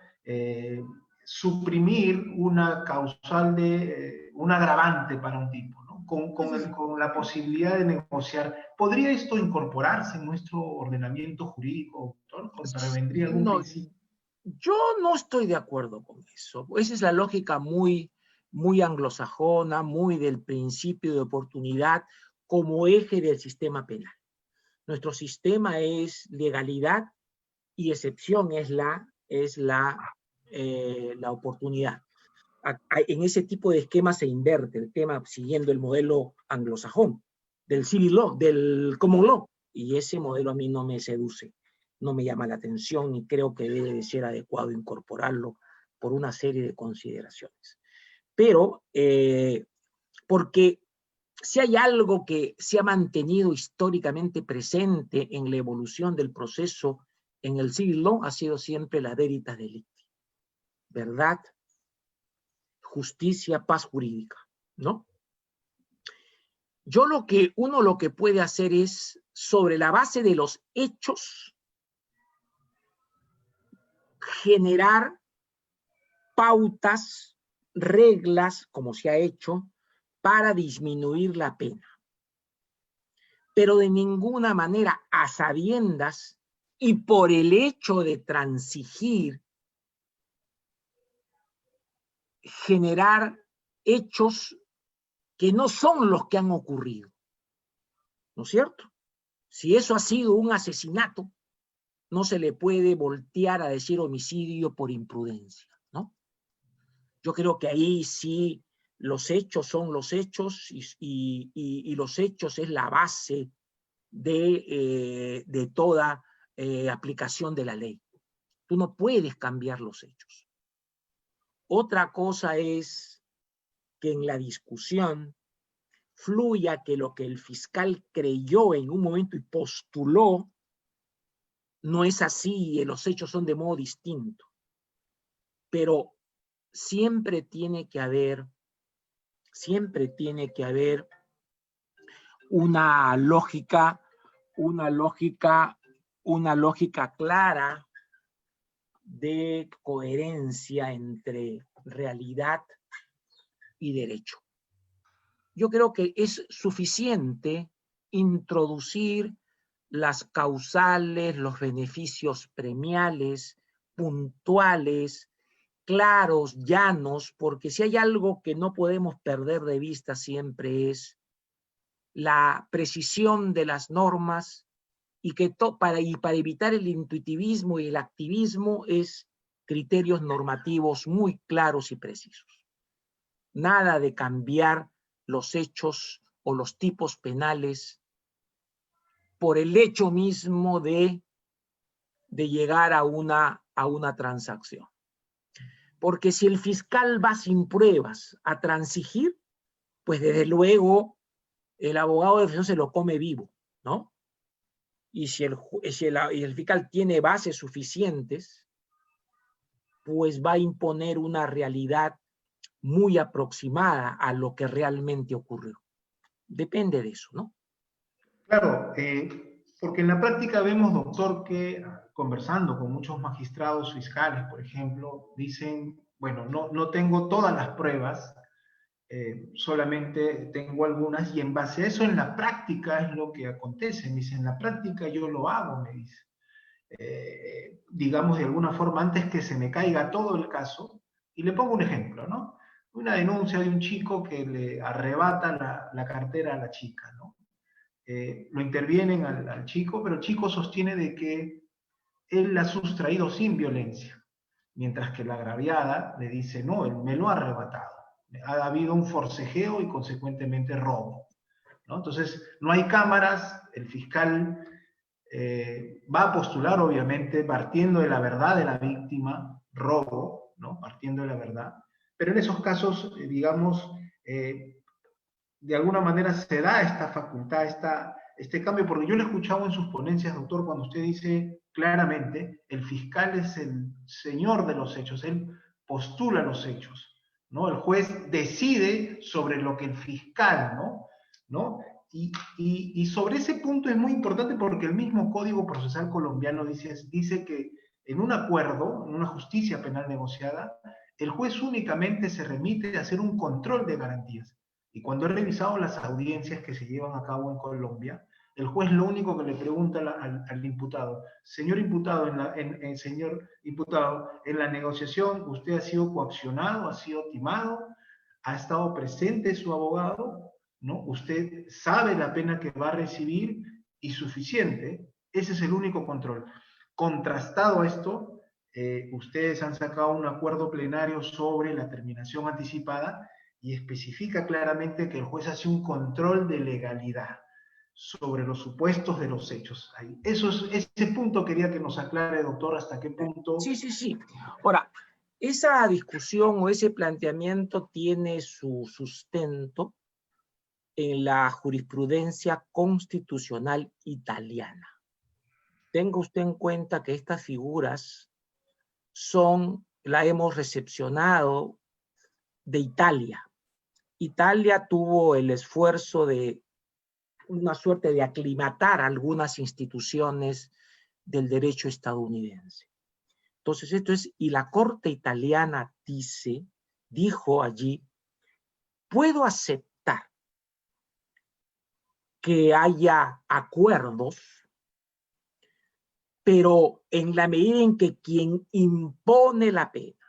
A: suprimir una causal un agravante para un tipo, ¿no? Con la posibilidad de negociar. ¿Podría esto incorporarse en nuestro ordenamiento jurídico, doctor? ¿Contravendría algún principio?
B: Yo no estoy de acuerdo con eso. Esa es la lógica muy anglosajona, muy del principio de oportunidad como eje del sistema penal. Nuestro sistema es legalidad y excepción es la oportunidad. En ese tipo de esquema se inverte el tema siguiendo el modelo anglosajón, del civil law, del common law, y ese modelo a mí no me seduce, no me llama la atención, y creo que debe de ser adecuado incorporarlo por una serie de consideraciones. Pero, porque si hay algo que se ha mantenido históricamente presente en la evolución del proceso en el civil law, ha sido siempre la veritas delicti, verdad, justicia, paz jurídica, ¿no? Uno lo que puede hacer es, sobre la base de los hechos, generar pautas, reglas, como se ha hecho, para disminuir la pena, pero de ninguna manera a sabiendas y por el hecho de transigir, generar hechos que no son los que han ocurrido, ¿no es cierto? Si eso ha sido un asesinato, no se le puede voltear a decir homicidio por imprudencia, ¿no? Yo creo que ahí sí los hechos son los hechos y los hechos es la base de toda aplicación de la ley. Tú no puedes cambiar los hechos. Otra cosa es que en la discusión fluya que lo que el fiscal creyó en un momento y postuló no es así, y los hechos son de modo distinto. Pero siempre tiene que haber una lógica clara de coherencia entre realidad y derecho. Yo creo que es suficiente introducir las causales, los beneficios premiales, puntuales, claros, llanos, porque si hay algo que no podemos perder de vista siempre es la precisión de las normas y que para evitar el intuitivismo y el activismo es criterios normativos muy claros y precisos. Nada de cambiar los hechos o los tipos penales por el hecho mismo de llegar a una transacción. Porque si el fiscal va sin pruebas a transigir, pues desde luego el abogado de defensa se lo come vivo, ¿no? Y si el fiscal tiene bases suficientes, pues va a imponer una realidad muy aproximada a lo que realmente ocurrió. Depende de eso, ¿no?
A: Claro, porque en la práctica vemos, doctor, que conversando con muchos magistrados fiscales, por ejemplo, dicen, bueno, no tengo todas las pruebas, solamente tengo algunas, y en base a eso en la práctica es lo que acontece. Me dice, en la práctica yo lo hago, me dice. Digamos de alguna forma, antes que se me caiga todo el caso, y le pongo un ejemplo, ¿no? Una denuncia de un chico que le arrebata la cartera a la chica, ¿no? Lo intervienen al chico, pero el chico sostiene de que él la ha sustraído sin violencia, mientras que la agraviada le dice, no, él me lo ha arrebatado. Ha habido un forcejeo y consecuentemente robo, ¿no? Entonces, no hay cámaras, el fiscal va a postular, obviamente, partiendo de la verdad de la víctima, robo, ¿no? Partiendo de la verdad, pero en esos casos, digamos, de alguna manera se da esta facultad, este cambio, porque yo lo he escuchado en sus ponencias, doctor, cuando usted dice claramente, el fiscal es el señor de los hechos, él postula los hechos, ¿no? El juez decide sobre lo que el fiscal, ¿no? Y sobre ese punto es muy importante porque el mismo Código Procesal colombiano dice que en un acuerdo, en una justicia penal negociada, el juez únicamente se remite a hacer un control de garantías. Y cuando he revisado las audiencias que se llevan a cabo en Colombia, el juez lo único que le pregunta al imputado, señor imputado, señor imputado, en la negociación usted ha sido coaccionado, ha sido timado, ha estado presente su abogado, ¿no? Usted sabe la pena que va a recibir y suficiente. Ese es el único control. Contrastado esto, ustedes han sacado un acuerdo plenario sobre la terminación anticipada y especifica claramente que el juez hace un control de legalidad sobre los supuestos de los hechos. Ese punto quería que nos aclare, doctor, hasta qué punto...
B: Sí. Ahora, esa discusión o ese planteamiento tiene su sustento en la jurisprudencia constitucional italiana. Tenga usted en cuenta que estas figuras la hemos recepcionado de Italia. Italia tuvo el esfuerzo de una suerte de aclimatar algunas instituciones del derecho estadounidense. Entonces y la Corte italiana dijo allí, puedo aceptar que haya acuerdos, pero en la medida en que quien impone la pena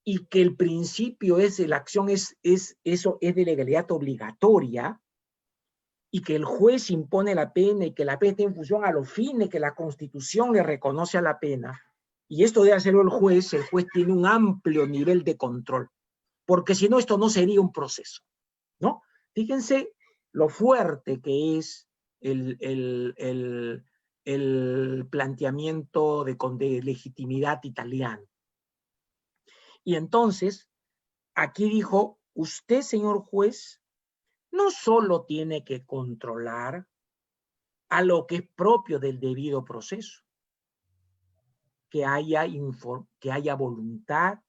B: y que el principio es, la acción es de legalidad obligatoria, y que el juez impone la pena y que la pena está en función a los fines que la Constitución le reconoce a la pena, y esto debe hacerlo el juez tiene un amplio nivel de control, porque si no, esto no sería un proceso, ¿no? Fíjense lo fuerte que es el planteamiento de legitimidad italiano. Y entonces, aquí dijo, usted, señor juez, no solo tiene que controlar a lo que es propio del debido proceso, que haya voluntad,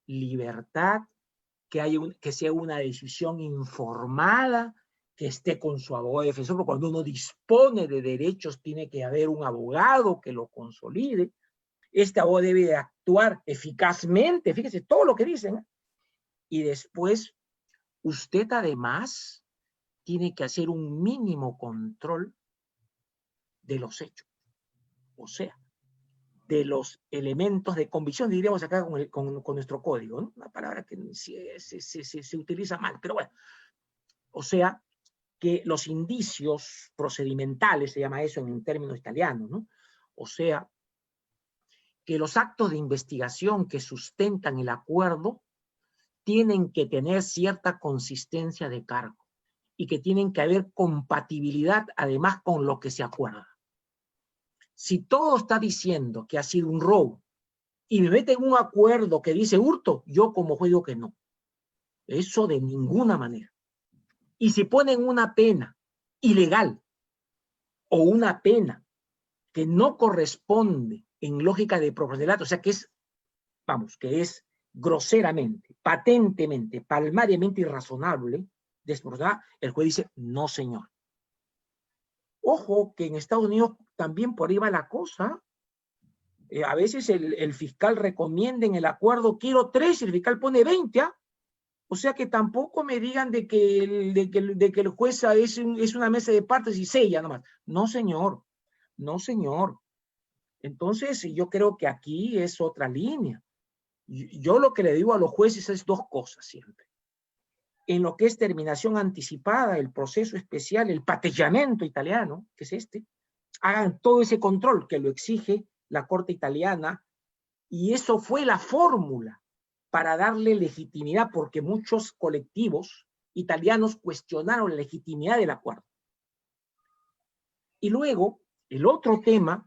B: libertad, que sea una decisión informada, que esté con su abogado defensor, porque cuando uno dispone de derechos tiene que haber un abogado que lo consolide. Este abogado debe de actuar eficazmente, fíjese todo lo que dicen, ¿eh? Y después, usted además tiene que hacer un mínimo control de los hechos, o sea, de los elementos de convicción, diríamos acá con nuestro código, ¿no? Una palabra que se utiliza mal, pero bueno, o sea, que los indicios procedimentales, se llama eso en términos italianos, ¿no? O sea, que los actos de investigación que sustentan el acuerdo tienen que tener cierta consistencia de cargo y que tienen que haber compatibilidad además con lo que se acuerda. Si todo está diciendo que ha sido un robo y me meten un acuerdo que dice hurto, yo como juez digo que no. Eso de ninguna manera. Y si ponen una pena ilegal o una pena que no corresponde en lógica de proporcionalidad, o sea que es, que es groseramente, patentemente, palmariamente irrazonable, desproporcionada, el juez dice, no señor. Ojo que en Estados Unidos también por ahí va la cosa. A veces el fiscal recomienda en el acuerdo, quiero 3, y el fiscal pone 20, ¿ah? O sea que tampoco me digan de que el juez es una mesa de partes y sella nomás. No, señor. No, señor. Entonces, yo creo que aquí es otra línea. Yo lo que le digo a los jueces es 2 cosas siempre. En lo que es terminación anticipada, el proceso especial, el patteggiamento italiano, que es hagan todo ese control que lo exige la Corte italiana, y eso fue la fórmula para darle legitimidad, porque muchos colectivos italianos cuestionaron la legitimidad del acuerdo. Y luego, el otro tema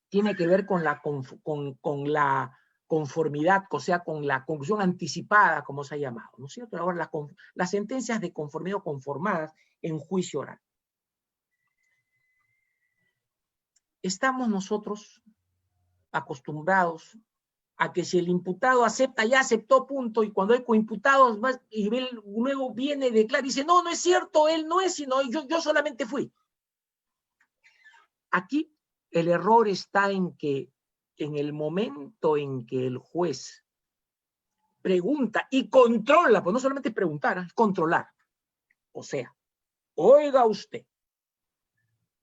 B: tiene que ver con la conformidad, o sea, con la conclusión anticipada, como se ha llamado, ¿no es cierto? Ahora, las sentencias de conformidad o conformadas en juicio oral. Estamos nosotros acostumbrados a que si el imputado acepta, ya aceptó, punto, y cuando hay coimputados, y luego viene, declara y dice, no, no es cierto, él no es, sino yo solamente fui. Aquí el error está en que en el momento en que el juez pregunta y controla, pues no solamente preguntar, es controlar. O sea, oiga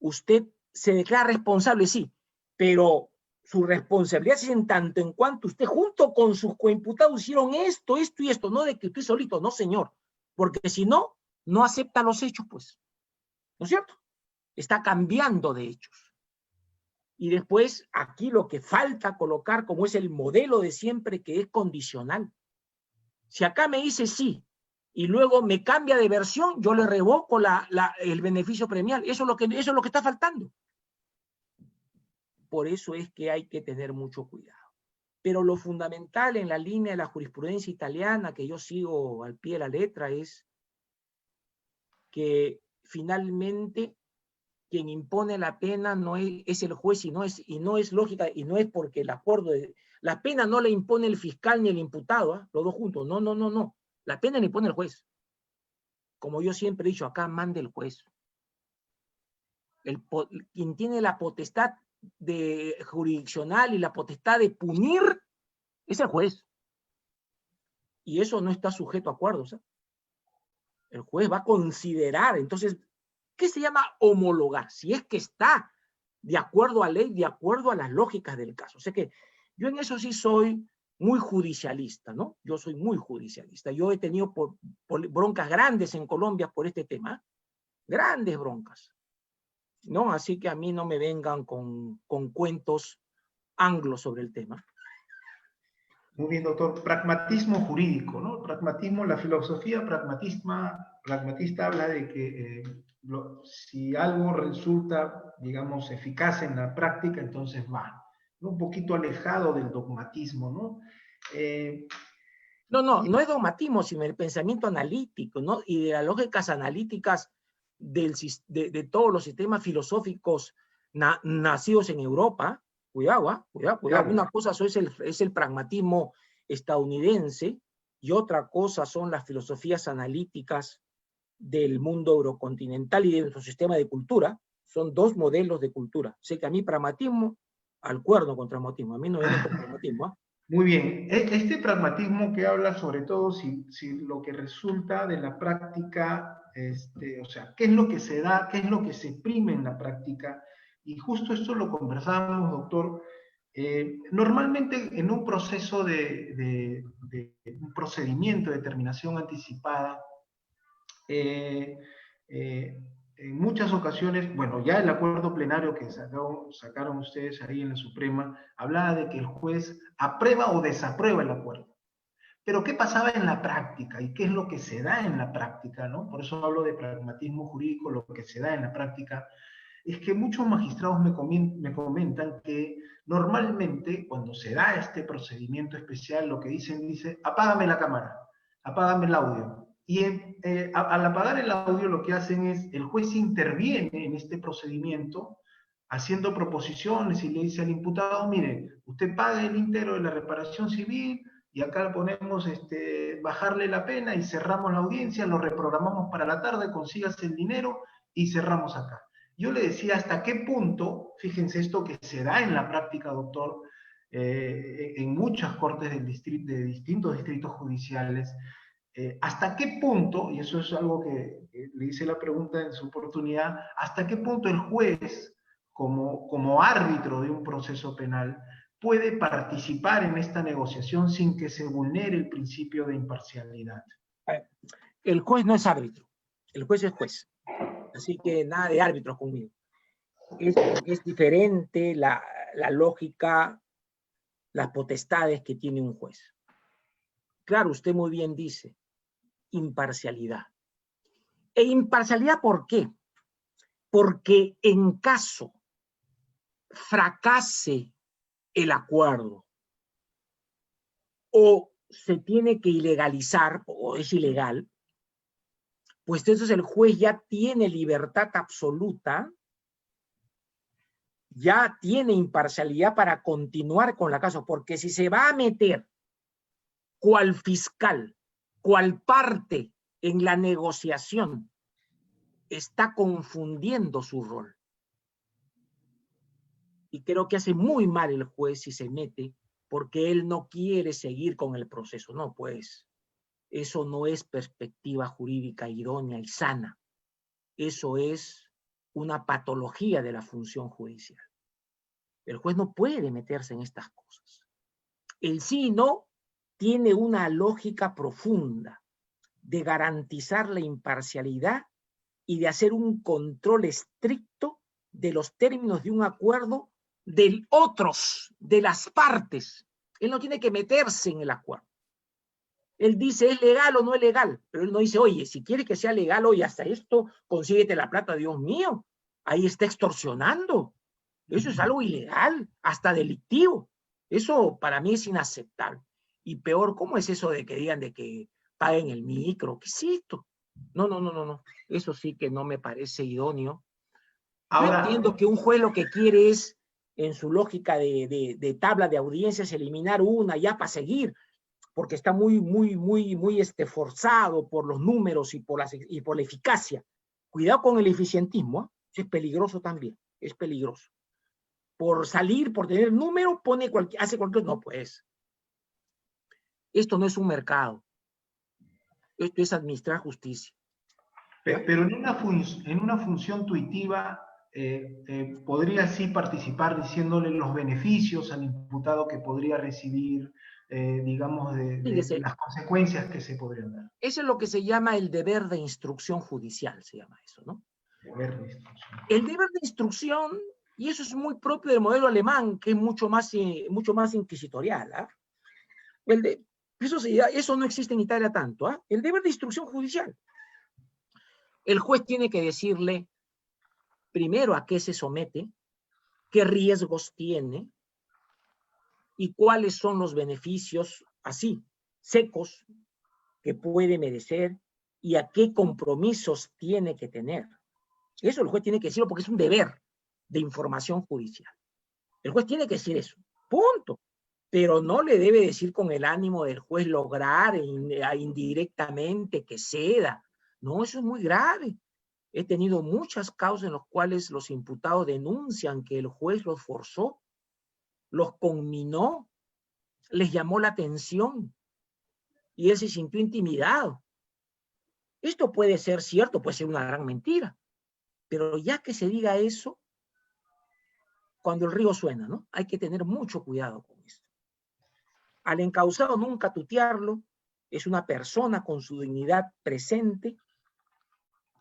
B: usted se declara responsable, sí, pero su responsabilidad es en tanto en cuanto usted junto con sus coimputados hicieron esto y esto, no de que usted solito, no señor, porque si no, no acepta los hechos, pues, ¿no es cierto? Está cambiando de hechos. Y después aquí lo que falta colocar como es el modelo de siempre, que es condicional. Si acá me dice sí y luego me cambia de versión, yo le revoco el beneficio premial. Eso es lo que está faltando. Por eso es que hay que tener mucho cuidado. Pero lo fundamental en la línea de la jurisprudencia italiana, que yo sigo al pie de la letra, es que finalmente quien impone la pena no es el juez y no es lógica, y no es porque el acuerdo la pena no la impone el fiscal ni el imputado, ¿eh? Los dos juntos, no. La pena la impone el juez. Como yo siempre he dicho, acá manda el juez. Quien tiene la potestad jurisdiccional y la potestad de punir es el juez. Y eso no está sujeto a acuerdos, ¿eh? El juez va a considerar, entonces ¿Qué se llama homologar? Si es que está de acuerdo a ley, de acuerdo a las lógicas del caso. O sea que yo en eso sí soy muy judicialista, ¿no? Yo soy muy judicialista. Yo he tenido broncas grandes en Colombia por este tema, grandes broncas, ¿no? Así que a mí no me vengan con cuentos anglos sobre el tema.
A: Muy bien, doctor. Pragmatismo jurídico, ¿no? Pragmatismo, la filosofía pragmatista habla de que si algo resulta, digamos, eficaz en la práctica, entonces va, ¿no? Un poquito alejado del dogmatismo, ¿no?
B: No es dogmatismo, sino el pensamiento analítico, ¿no? Y de las lógicas analíticas de todos los sistemas filosóficos nacidos en Europa. Cuidado.
A: Claro.
B: Una cosa es el pragmatismo estadounidense y otra cosa son las filosofías analíticas del mundo eurocontinental y de nuestro sistema de cultura. Son dos modelos de cultura. Sé que a mí pragmatismo, al cuerno con pragmatismo. A mí no viene con pragmatismo, ¿eh?
A: Muy bien. Este pragmatismo que habla sobre todo si lo que resulta de la práctica, o sea, qué es lo que se da, qué es lo que se exprime en la práctica, y justo esto lo conversábamos, doctor. Normalmente en un proceso de un procedimiento de determinación anticipada, en muchas ocasiones, bueno, ya el acuerdo plenario que sacaron ustedes ahí en la Suprema, hablaba de que el juez aprueba o desaprueba el acuerdo. Pero ¿qué pasaba en la práctica? ¿Y qué es lo que se da en la práctica? ¿No? Por eso hablo de pragmatismo jurídico, lo que se da en la práctica. Es que muchos magistrados me comentan que normalmente cuando se da este procedimiento especial, lo que dice, apágame la cámara, apágame el audio. Y al apagar el audio lo que hacen es, el juez interviene en este procedimiento haciendo proposiciones y le dice al imputado, mire, usted paga el íntegro de la reparación civil y acá ponemos bajarle la pena y cerramos la audiencia, lo reprogramamos para la tarde, consígase el dinero y cerramos acá. Yo le decía hasta qué punto, fíjense esto que se da en la práctica, doctor, en muchas cortes de distintos distritos judiciales, hasta qué punto, y eso es algo que le hice la pregunta en su oportunidad, hasta qué punto el juez, como árbitro de un proceso penal, puede participar en esta negociación sin que se vulnere el principio de imparcialidad.
B: El juez no es árbitro, el juez es juez. Así que nada de árbitros conmigo. Es diferente la lógica, las potestades que tiene un juez. Claro, usted muy bien dice, imparcialidad. ¿E imparcialidad por qué? Porque en caso fracase el acuerdo o se tiene que ilegalizar o es ilegal, pues entonces el juez ya tiene libertad absoluta, ya tiene imparcialidad para continuar con la causa, porque si se va a meter cual fiscal, cual parte en la negociación, está confundiendo su rol. Y creo que hace muy mal el juez si se mete porque él no quiere seguir con el proceso. No, pues, eso no es perspectiva jurídica idónea y sana. Eso es una patología de la función judicial. El juez no puede meterse en estas cosas. El sí y no tiene una lógica profunda de garantizar la imparcialidad y de hacer un control estricto de los términos de un acuerdo de otros, de las partes. Él no tiene que meterse en el acuerdo. Él dice, ¿es legal o no es legal? Pero él no dice, oye, si quieres que sea legal, oye, hasta esto, consíguete la plata, Dios mío. Ahí está extorsionando. Eso es algo ilegal, hasta delictivo. Eso para mí es inaceptable. Y peor, ¿cómo es eso de que digan de que paguen el micro? ¿Qué es esto? No. Eso sí que no me parece idóneo. Ahora, yo entiendo que un juez lo que quiere es, en su lógica de tabla de audiencias, eliminar una ya para seguir, porque está muy forzado por los números y por la eficacia. Cuidado con el eficientismo, ¿eh? Es peligroso también, es peligroso. Por salir, por tener número, hace cualquier... No, pues. Esto no es un mercado. Esto es administrar justicia.
A: Pero en una función tuitiva podría sí participar diciéndole los beneficios al imputado que podría recibir, digamos, de las consecuencias que se podrían dar.
B: Eso es lo que se llama el deber de instrucción judicial, se llama eso, ¿no?
A: Deber de instrucción.
B: El deber de instrucción, y eso es muy propio del modelo alemán, que es mucho más inquisitorial, ¿ah? Eso no existe en Italia tanto, ¿ah? El deber de instrucción judicial. El juez tiene que decirle primero a qué se somete, qué riesgos tiene y cuáles son los beneficios así, secos, que puede merecer y a qué compromisos tiene que tener. Eso el juez tiene que decirlo porque es un deber de información judicial. El juez tiene que decir eso, punto. Pero no le debe decir con el ánimo del juez lograr indirectamente que ceda. No, eso es muy grave. He tenido muchas causas en las cuales los imputados denuncian que el juez los forzó, los conminó, les llamó la atención y él se sintió intimidado. Esto puede ser cierto, puede ser una gran mentira, pero ya que se diga eso, cuando el río suena, ¿no? Hay que tener mucho cuidado con esto. Al encausado nunca tutearlo, es una persona con su dignidad presente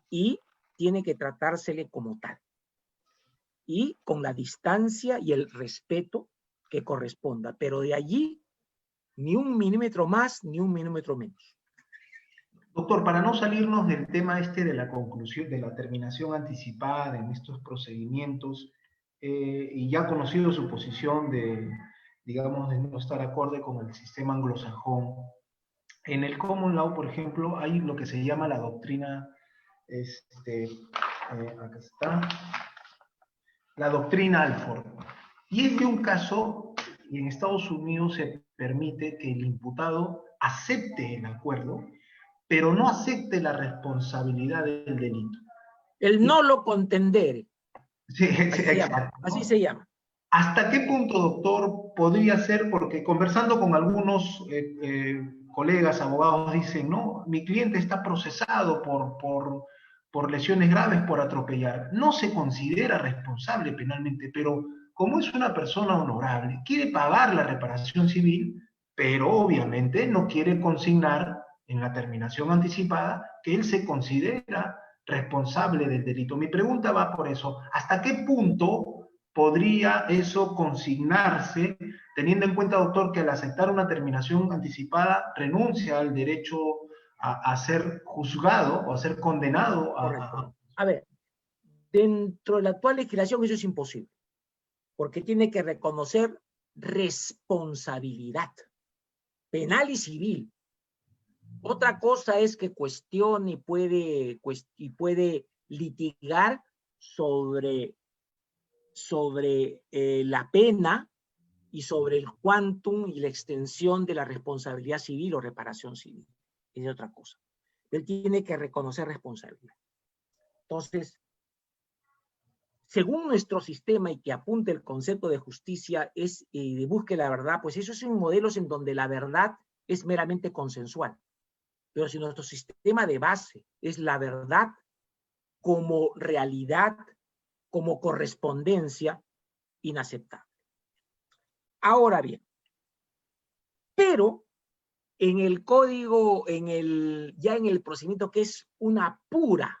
B: y tiene que tratársele como tal. Y con la distancia y el respeto que corresponda, pero de allí ni un milímetro más ni un milímetro menos.
A: Doctor, para no salirnos del tema de la conclusión, de la terminación anticipada en estos procedimientos, y ya conocido su posición digamos, de no estar acorde con el sistema anglosajón, en el common law, por ejemplo, hay lo que se llama la doctrina, acá está, la doctrina Alford. Y es de un caso, y en Estados Unidos se permite que el imputado acepte el acuerdo, pero no acepte la responsabilidad del delito.
B: El no lo contendere.
A: Sí, exacto.
B: Así se llama.
A: ¿Hasta qué punto, doctor, podría ser? Porque conversando con algunos colegas abogados dicen, no, mi cliente está procesado por lesiones graves, por atropellar. No se considera responsable penalmente, pero como es una persona honorable, quiere pagar la reparación civil, pero obviamente no quiere consignar en la terminación anticipada que él se considera responsable del delito. Mi pregunta va por eso. ¿Hasta qué punto podría eso consignarse, teniendo en cuenta, doctor, que al aceptar una terminación anticipada renuncia al derecho a ser juzgado o a ser condenado?
B: A ver, dentro de la actual legislación eso es imposible, porque tiene que reconocer responsabilidad penal y civil. Otra cosa es que cuestione y puede litigar sobre la pena y sobre el quantum y la extensión de la responsabilidad civil o reparación civil. Es otra cosa. Él tiene que reconocer responsabilidad. Entonces, según nuestro sistema y que apunta el concepto de justicia es de búsqueda de la verdad, pues esos son modelos en donde la verdad es meramente consensual. Pero si nuestro sistema de base es la verdad como realidad, como correspondencia, inaceptable. Ahora bien, pero en el código, ya en el procedimiento que es una pura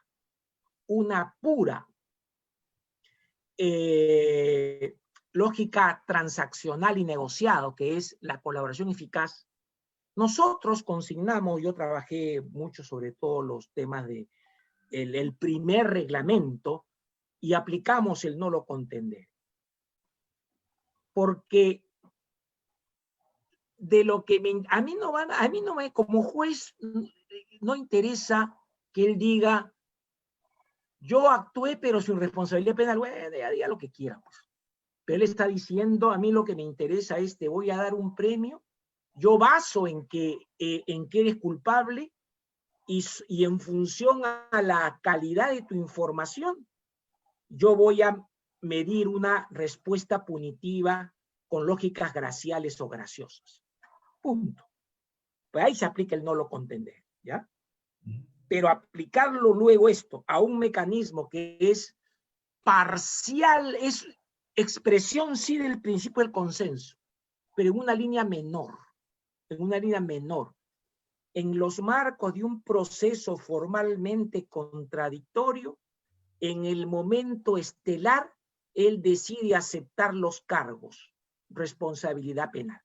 B: lógica transaccional y negociado, que es la colaboración eficaz, nosotros consignamos, yo trabajé mucho sobre todo los temas de el primer reglamento y aplicamos el nolo contendere. Porque de lo que a mí no me, como juez, no interesa que él diga, yo actué pero sin responsabilidad penal, bueno, ya diga lo que quiera, pues. Pero él está diciendo, a mí lo que me interesa es, te voy a dar un premio, yo baso en que eres culpable y en función a la calidad de tu información, yo voy a medir una respuesta punitiva con lógicas graciales o graciosas. Punto. Pues ahí se aplica el nolo contendere, ¿ya? Pero aplicarlo luego esto a un mecanismo que es parcial, es expresión sí del principio del consenso, pero en una línea menor, en los marcos de un proceso formalmente contradictorio, en el momento estelar, él decide aceptar los cargos, responsabilidad penal.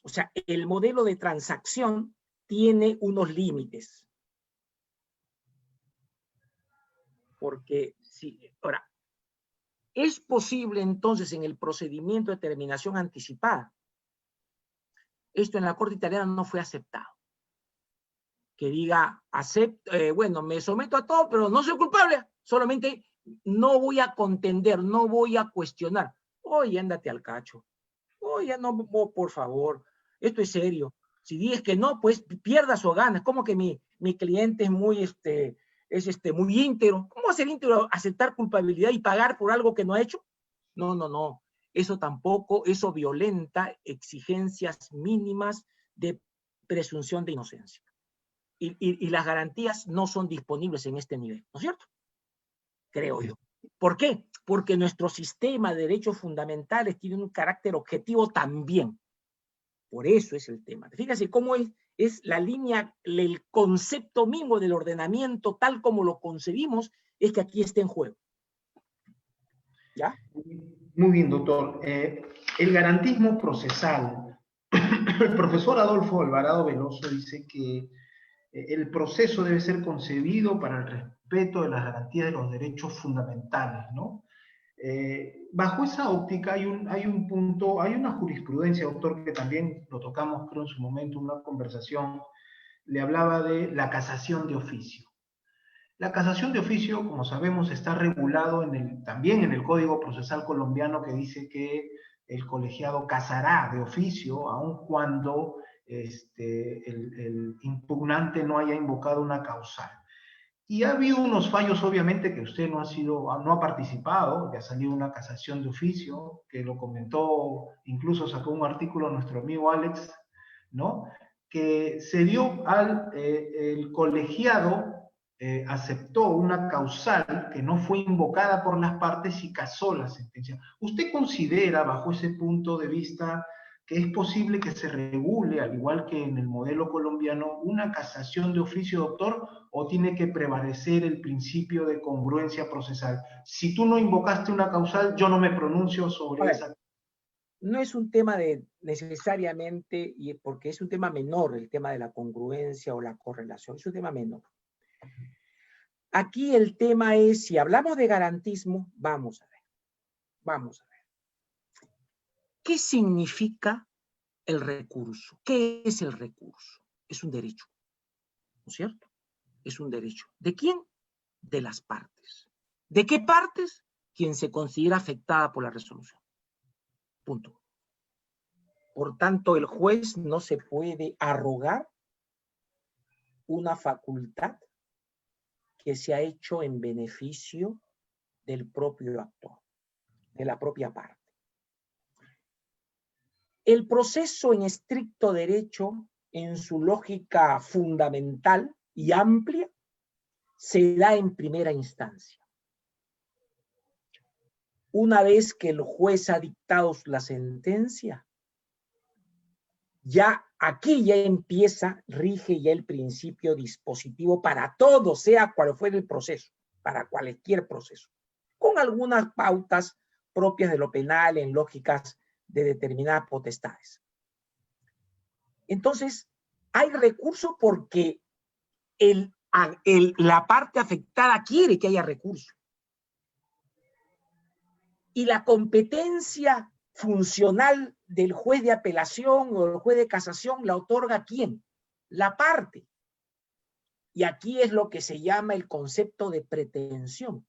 B: O sea, el modelo de transacción tiene unos límites. Porque, sí, ahora, ¿es posible entonces en el procedimiento de terminación anticipada? Esto en la Corte Italiana no fue aceptado. Que diga, bueno, me someto a todo, pero no soy culpable, solamente no voy a contender, no voy a cuestionar. Oye, ándate al cacho. Oye, no, por favor, esto es serio. Si dices que no, pues pierdas o ganas. ¿Cómo que mi cliente es muy íntegro? ¿Cómo va a ser íntegro aceptar culpabilidad y pagar por algo que no ha hecho? No, no, no. Eso tampoco, eso violenta exigencias mínimas de presunción de inocencia. Y las garantías no son disponibles en este nivel, ¿no es cierto? Creo yo. ¿Por qué? Porque nuestro sistema de derechos fundamentales tiene un carácter objetivo también. Por eso es el tema. Fíjense cómo es la línea, el concepto mismo del ordenamiento, tal como lo concebimos, es que aquí está en juego. ¿Ya?
A: Muy bien, doctor. El garantismo procesal. El profesor Adolfo Alvarado Veloso dice que el proceso debe ser concebido para el respeto de las garantías de los derechos fundamentales, ¿no? Bajo esa óptica hay un punto, hay una jurisprudencia, doctor, que también lo tocamos, creo, en su momento, una conversación, le hablaba de la casación de oficio. La casación de oficio, como sabemos, está regulado también en el Código Procesal colombiano, que dice que el colegiado casará de oficio, aun cuando el impugnante no haya invocado una causal. Y ha habido unos fallos, obviamente, que usted no ha participado, que ha salido una casación de oficio, que lo comentó, incluso sacó un artículo nuestro amigo Alex, ¿no? Que se dio el colegiado aceptó una causal que no fue invocada por las partes y casó la sentencia. ¿Usted considera, bajo ese punto de vista, que es posible que se regule, al igual que en el modelo colombiano, una casación de oficio, doctor, o tiene que prevalecer el principio de congruencia procesal? Si tú no invocaste una causal, yo no me pronuncio sobre esa.
B: No es un tema necesariamente, porque es un tema menor, el tema de la congruencia o la correlación, es un tema menor. Aquí el tema es, si hablamos de garantismo, vamos a ver. ¿Qué significa el recurso? ¿Qué es el recurso? Es un derecho, ¿no es cierto? Es un derecho. ¿De quién? De las partes. ¿De qué partes? Quien se considera afectada por la resolución. Punto. Por tanto, el juez no se puede arrogar una facultad que se ha hecho en beneficio del propio actor, de la propia parte. El proceso en estricto derecho, en su lógica fundamental y amplia, se da en primera instancia. Una vez que el juez ha dictado la sentencia, ya aquí ya rige ya el principio dispositivo para todo, sea cual fuera el proceso, para cualquier proceso, con algunas pautas propias de lo penal en lógicas de determinadas potestades. Entonces, hay recurso porque la parte afectada quiere que haya recurso. Y la competencia funcional del juez de apelación o del juez de casación la otorga ¿quién? La parte. Y aquí es lo que se llama el concepto de pretensión,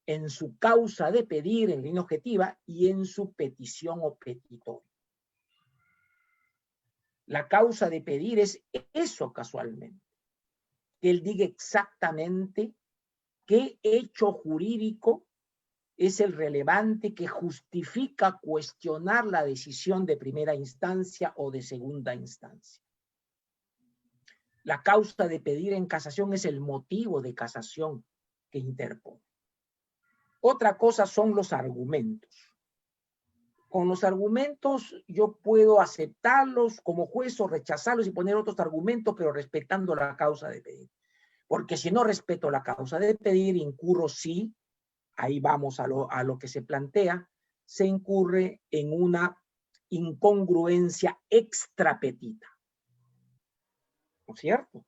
B: en su causa de pedir en línea objetiva y en su petición o petitorio. La causa de pedir es eso casualmente, que él diga exactamente qué hecho jurídico es el relevante que justifica cuestionar la decisión de primera instancia o de segunda instancia. La causa de pedir en casación es el motivo de casación que interpone. Otra cosa son los argumentos. Con los argumentos yo puedo aceptarlos como juez o rechazarlos y poner otros argumentos, pero respetando la causa de pedir. Porque si no respeto la causa de pedir, incurro sí, ahí vamos a lo que se plantea, se incurre en una incongruencia extrapetita. ¿No es cierto?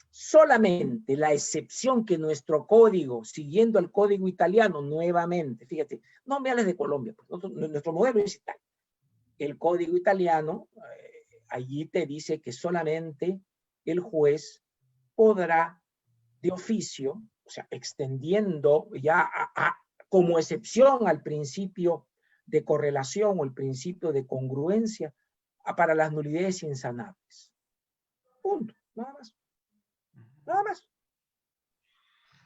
B: Solamente la excepción que nuestro código, siguiendo el código italiano nuevamente, fíjate, no me hables de Colombia, pues nuestro modelo es Italia. El código italiano, allí te dice que solamente el juez podrá de oficio, o sea, extendiendo ya como excepción al principio de correlación o el principio de congruencia para las nulidades insanables. Punto, nada más. Nada más.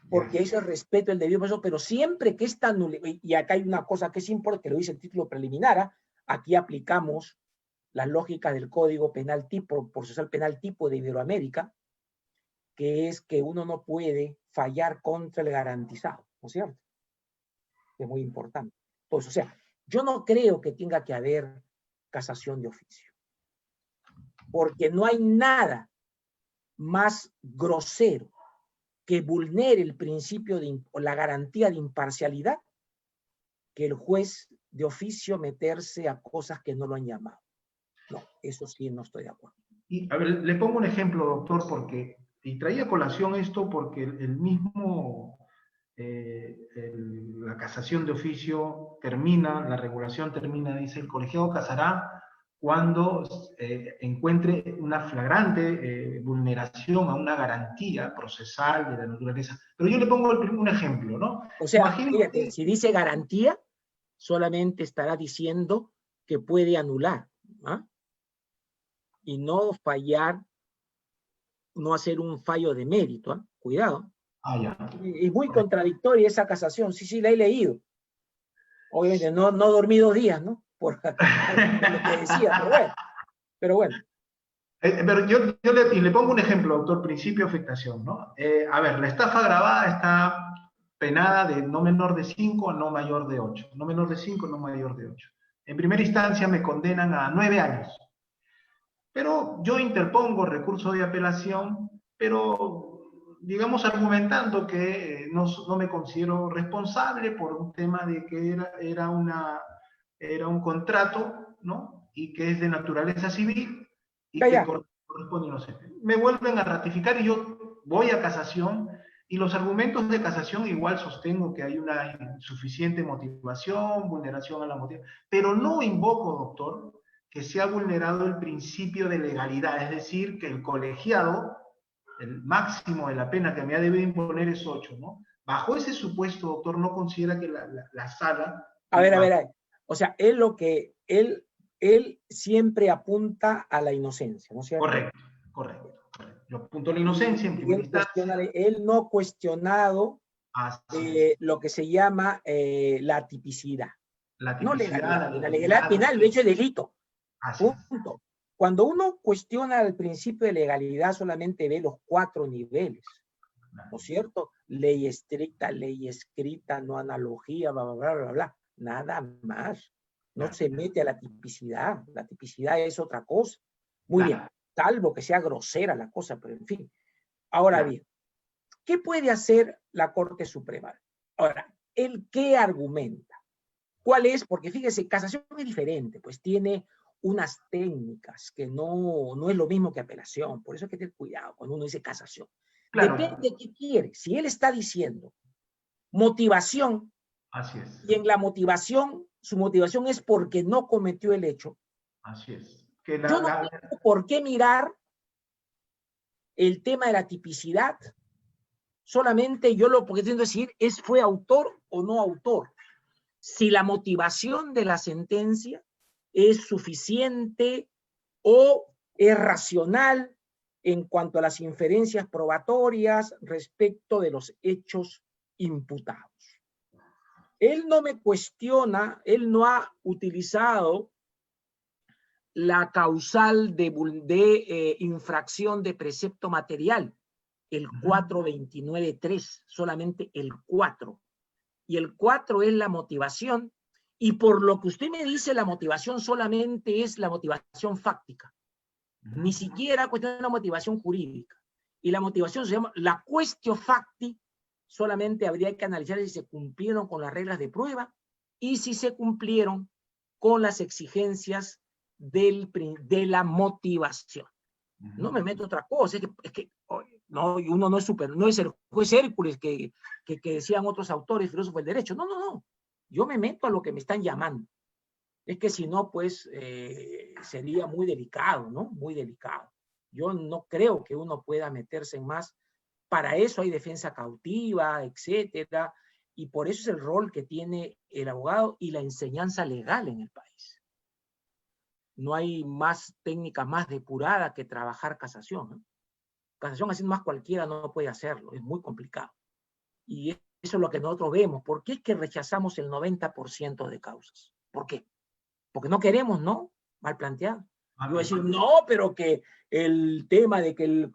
B: Porque eso es respeto al debido proceso, pero siempre que esta nulidad, y acá hay una cosa que es importante, que lo dice el título preliminar, aquí aplicamos la lógica del Código Penal tipo, procesal penal tipo de Iberoamérica, que es que uno no puede fallar contra el garantizado, ¿no es cierto? Es muy importante. Entonces, o sea, yo no creo que tenga que haber casación de oficio, porque no hay nada más grosero que vulnere el principio o la garantía de imparcialidad que el juez de oficio meterse a cosas que no lo han llamado. No, eso sí no estoy de acuerdo.
A: Y a ver, le pongo un ejemplo, doctor, porque, y traía a colación esto porque el mismo, la casación de oficio termina, la regulación termina, dice, el colegiado casará cuando encuentre una flagrante vulneración a una garantía procesal de la naturaleza. Pero yo le pongo un ejemplo, ¿no?
B: O sea,
A: Imagínate,
B: fíjate, si dice garantía, solamente estará diciendo que puede anular, ¿ah? Y no fallar, no hacer un fallo de mérito, ¿ah? Cuidado.
A: ya.
B: Y muy contradictoria esa casación, sí, la he leído. Obviamente no dormí 2 días, ¿no? Por lo que decía, pero bueno.
A: Pero yo le pongo un ejemplo, doctor, principio de afectación, ¿no? A ver, la estafa agravada está penada de no menor de 5 a no mayor de 8. No menor de 5, no mayor de 8. En primera instancia me condenan a 9 años. Pero yo interpongo recurso de apelación, pero digamos argumentando que no me considero responsable por un tema de que era un contrato, ¿no? Y que es de naturaleza civil y que corresponde, no sé. Me vuelven a ratificar y yo voy a casación y los argumentos de casación igual sostengo que hay una insuficiente motivación, vulneración a la motivación, pero no invoco, doctor, que se ha vulnerado el principio de legalidad, es decir, que el colegiado, el máximo de la pena que me ha debido imponer es 8, ¿no? Bajo ese supuesto, doctor, no considera que la sala...
B: A ver. O sea, él siempre apunta a la inocencia, ¿no es cierto?
A: Correcto. Yo apunto a la inocencia en primera instancia.
B: Él no ha cuestionado lo que se llama la tipicidad. No legalidad. La legalidad penal, de hecho, es delito. Punto. Cuando uno cuestiona el principio de legalidad, solamente ve los 4 niveles, ¿no es cierto? Ley estricta, ley escrita, no analogía, bla, bla, bla, bla, bla. Nada más. No se mete a la tipicidad. La tipicidad es otra cosa. Muy bien, salvo que sea grosera la cosa, pero en fin. Ahora bien, ¿qué puede hacer la Corte Suprema? Ahora, ¿el qué argumenta? ¿Cuál es? Porque fíjese, casación es diferente, pues tiene unas técnicas que no es lo mismo que apelación. Por eso hay que tener cuidado cuando uno dice casación. Depende de qué quiere. Si él está diciendo motivación,
A: así es.
B: Y en la motivación, su motivación es porque no cometió el hecho.
A: Así es.
B: Yo no tengo por qué mirar el tema de la tipicidad. Solamente yo lo que pretendo decir es fue autor o no autor. Si la motivación de la sentencia es suficiente o es racional en cuanto a las inferencias probatorias respecto de los hechos imputados. Él no me cuestiona, él no ha utilizado la causal de infracción de precepto material, el 429.3, solamente el 4. Y el 4 es la motivación, y por lo que usted me dice, la motivación solamente es la motivación fáctica, ni siquiera cuestión de una motivación jurídica. Y la motivación se llama la quaestio facti, solamente habría que analizar si se cumplieron con las reglas de prueba y si se cumplieron con las exigencias de la motivación. No me meto otra cosa, es que no, uno no es no es el juez Hércules que decían otros autores, filósofos del derecho. No. Yo me meto a lo que me están llamando. Es que si no, pues sería muy delicado, ¿no? Muy delicado. Yo no creo que uno pueda meterse en más. Para eso hay defensa cautiva, etcétera, y por eso es el rol que tiene el abogado y la enseñanza legal en el país. No hay más técnica más depurada que trabajar casación, ¿no? Casación haciendo más cualquiera no puede hacerlo, es muy complicado. Y eso es lo que nosotros vemos. ¿Por qué es que rechazamos el 90% de causas? ¿Por qué? Porque no queremos, ¿no? Mal planteado. Yo voy a decir, no, pero que el tema de que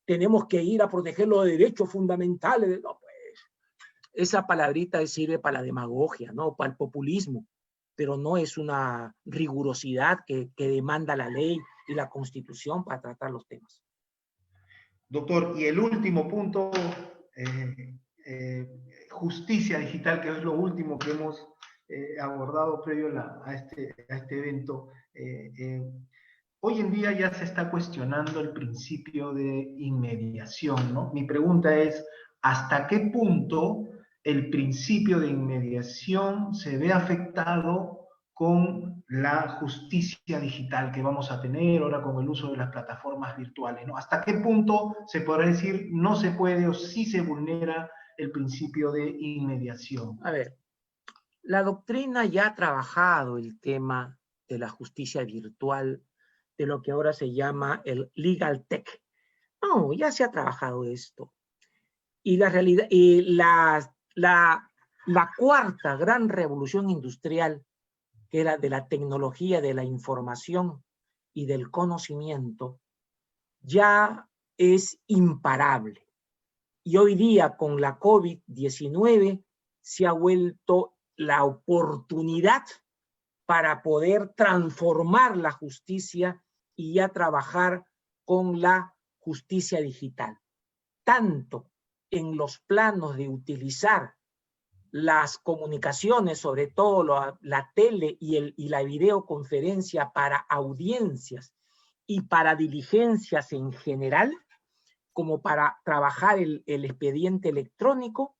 B: tenemos que ir a proteger los derechos fundamentales, no, pues, esa palabrita sirve para la demagogia, ¿no? Para el populismo, pero no es una rigurosidad que demanda la ley y la Constitución para tratar los temas.
A: Doctor, y el último punto, justicia digital, que es lo último que hemos abordado previo a este evento. Hoy en día ya se está cuestionando el principio de inmediación, ¿no? Mi pregunta es, ¿hasta qué punto el principio de inmediación se ve afectado con la justicia digital que vamos a tener ahora con el uso de las plataformas virtuales, ¿no? ¿Hasta qué punto se podrá decir no se puede o sí se vulnera el principio de inmediación?
B: A ver, la doctrina ya ha trabajado el tema de la justicia virtual, de lo que ahora se llama el legal tech. No, ya se ha trabajado esto. Y la realidad, la cuarta gran revolución industrial, que era de la tecnología, de la información y del conocimiento, ya es imparable. Y hoy día con la COVID-19 se ha vuelto la oportunidad para poder transformar la justicia y ya trabajar con la justicia digital, tanto en los planos de utilizar las comunicaciones, sobre todo la tele y la videoconferencia para audiencias y para diligencias en general, como para trabajar el expediente electrónico,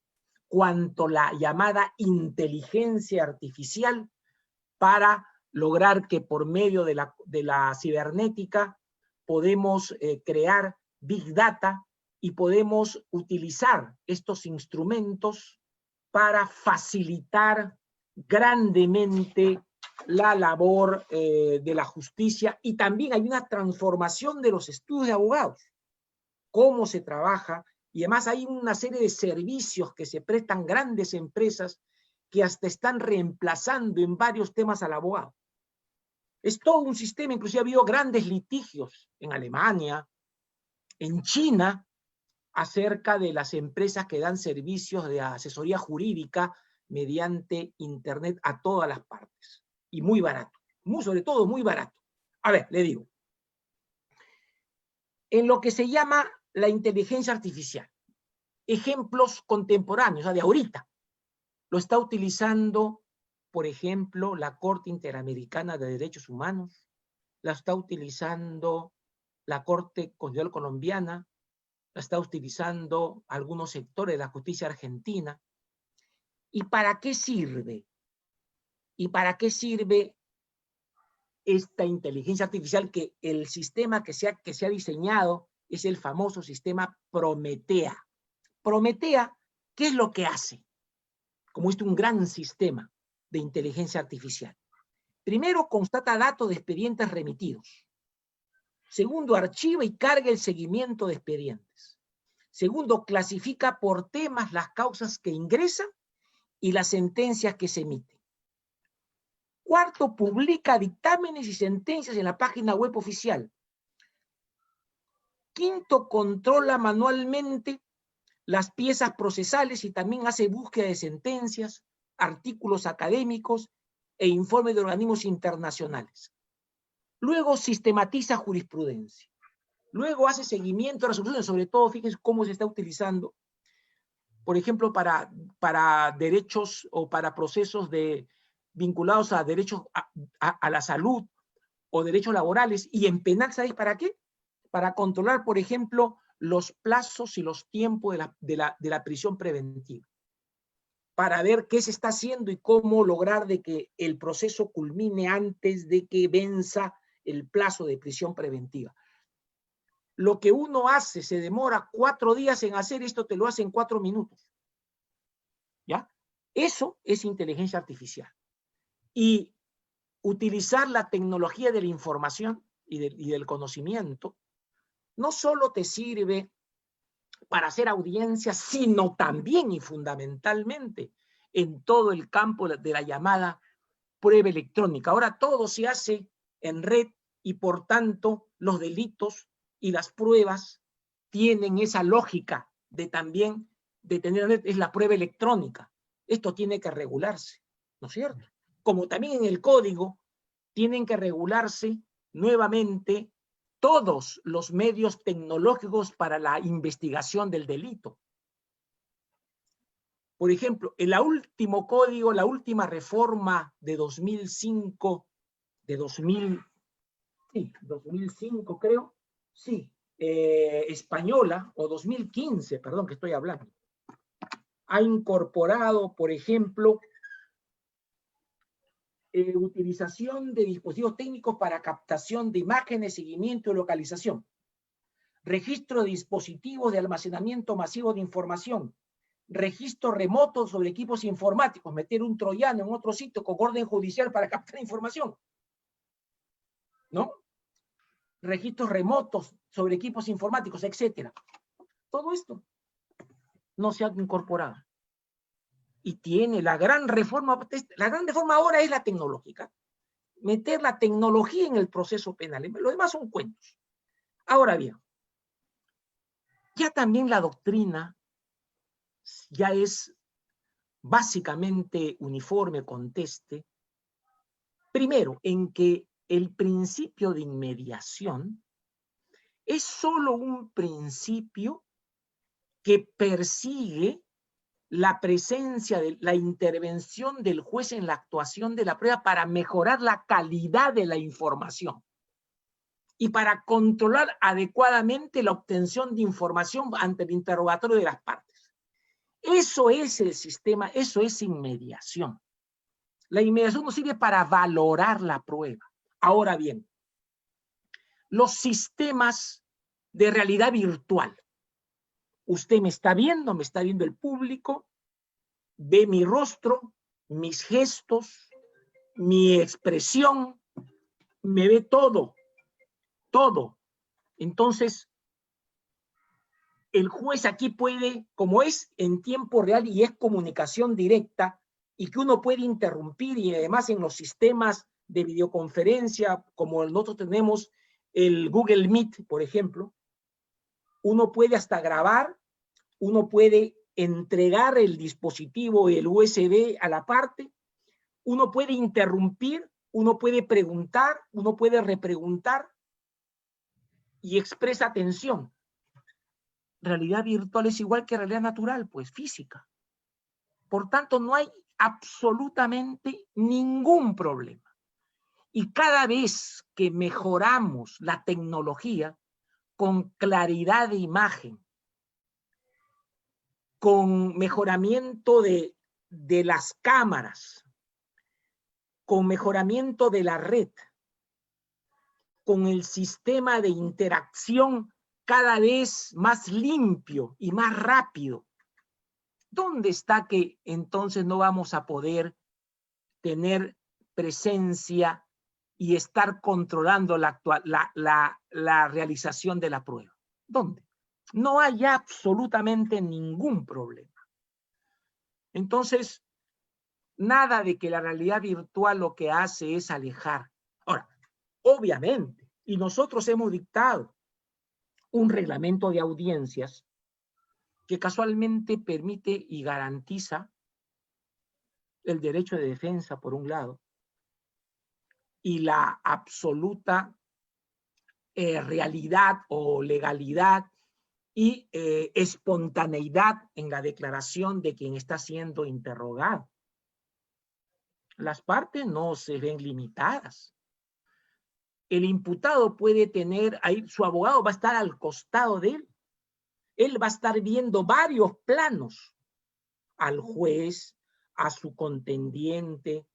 B: cuanto la llamada inteligencia artificial para lograr que por medio de la cibernética podemos crear Big Data y podemos utilizar estos instrumentos para facilitar grandemente la labor de la justicia, y también hay una transformación de los estudios de abogados, cómo se trabaja, y además hay una serie de servicios que se prestan grandes empresas que hasta están reemplazando en varios temas al abogado. Es todo un sistema, inclusive ha habido grandes litigios en Alemania, en China, acerca de las empresas que dan servicios de asesoría jurídica mediante Internet a todas las partes. Y muy barato, sobre todo muy barato. A ver, le digo. En lo que se llama la inteligencia artificial, ejemplos contemporáneos, o sea, de ahorita, lo está utilizando, por ejemplo, la Corte Interamericana de Derechos Humanos, la está utilizando la Corte Constitucional Colombiana, la está utilizando algunos sectores de la justicia argentina. ¿Y para qué sirve? ¿Y para qué sirve esta inteligencia artificial? Que el sistema que se ha diseñado es el famoso sistema Prometea. Prometea, ¿qué es lo que hace? Como un gran sistema de inteligencia artificial. Primero, constata datos de expedientes remitidos. Segundo, archiva y carga el seguimiento de expedientes. Segundo, clasifica por temas las causas que ingresan y las sentencias que se emiten. Cuarto, publica dictámenes y sentencias en la página web oficial. Quinto, controla manualmente las piezas procesales y también hace búsqueda de sentencias, artículos académicos e informes de organismos internacionales. Luego sistematiza jurisprudencia. Luego hace seguimiento de resoluciones, sobre todo, fíjense cómo se está utilizando, por ejemplo, para derechos o para procesos vinculados a derechos a la salud o derechos laborales, y en penal, ¿sabéis para qué? Para controlar, por ejemplo, los plazos y los tiempos de la prisión preventiva, para ver qué se está haciendo y cómo lograr de que el proceso culmine antes de que venza el plazo de prisión preventiva. Lo que uno hace se demora 4 días en hacer, esto te lo hace en 4 minutos. ¿Ya? Eso es inteligencia artificial. Y utilizar la tecnología de la información y del conocimiento no solo te sirve para hacer audiencias, sino también y fundamentalmente en todo el campo de la llamada prueba electrónica. Ahora todo se hace en red y por tanto los delitos y las pruebas tienen esa lógica de también de tener, es la prueba electrónica. Esto tiene que regularse, ¿no es cierto? Como también en el código tienen que regularse nuevamente todos los medios tecnológicos para la investigación del delito. Por ejemplo, el último código, la última reforma de 2005, de 2005 creo, sí, española, o 2015, perdón, que estoy hablando, ha incorporado, por ejemplo, utilización de dispositivos técnicos para captación de imágenes, seguimiento y localización, registro de dispositivos de almacenamiento masivo de información, registro remoto sobre equipos informáticos, meter un troyano en otro sitio con orden judicial para captar información, ¿no? Registros remotos sobre equipos informáticos, etcétera. Todo esto no se ha incorporado. Y tiene la gran reforma ahora es la tecnológica. Meter la tecnología en el proceso penal. Lo demás son cuentos. Ahora bien, ya también la doctrina ya es básicamente uniforme, conteste, primero, en que el principio de inmediación es solo un principio que persigue la presencia de la intervención del juez en la actuación de la prueba para mejorar la calidad de la información y para controlar adecuadamente la obtención de información ante el interrogatorio de las partes. Eso es el sistema, eso es inmediación. La inmediación nos sirve para valorar la prueba. Ahora bien, los sistemas de realidad virtual. Usted me está viendo el público, ve mi rostro, mis gestos, mi expresión, me ve todo, todo. Entonces, el juez aquí puede, como es en tiempo real y es comunicación directa, y que uno puede interrumpir, y además en los sistemas de videoconferencia, como nosotros tenemos el Google Meet, por ejemplo, uno puede hasta grabar, uno puede entregar el dispositivo, el USB a la parte, uno puede interrumpir, uno puede preguntar, uno puede repreguntar y expresa atención. Realidad virtual es igual que realidad natural, pues física. Por tanto, no hay absolutamente ningún problema. Y cada vez que mejoramos la tecnología con claridad de imagen, con mejoramiento de las cámaras, con mejoramiento de la red, con el sistema de interacción cada vez más limpio y más rápido, ¿dónde está que entonces no vamos a poder tener presencia y estar controlando la realización de la prueba? ¿Dónde? No hay absolutamente ningún problema. Entonces, Nada de que la realidad virtual lo que hace es alejar. Ahora, obviamente, y nosotros hemos dictado un reglamento de audiencias que casualmente permite y garantiza el derecho de defensa, por un lado, y la absoluta realidad o legalidad y espontaneidad en la declaración de quien está siendo interrogado. Las partes no se ven limitadas. El imputado puede tener, ahí su abogado va a estar al costado de él. Él va a estar viendo varios planos, al juez, a su contendiente,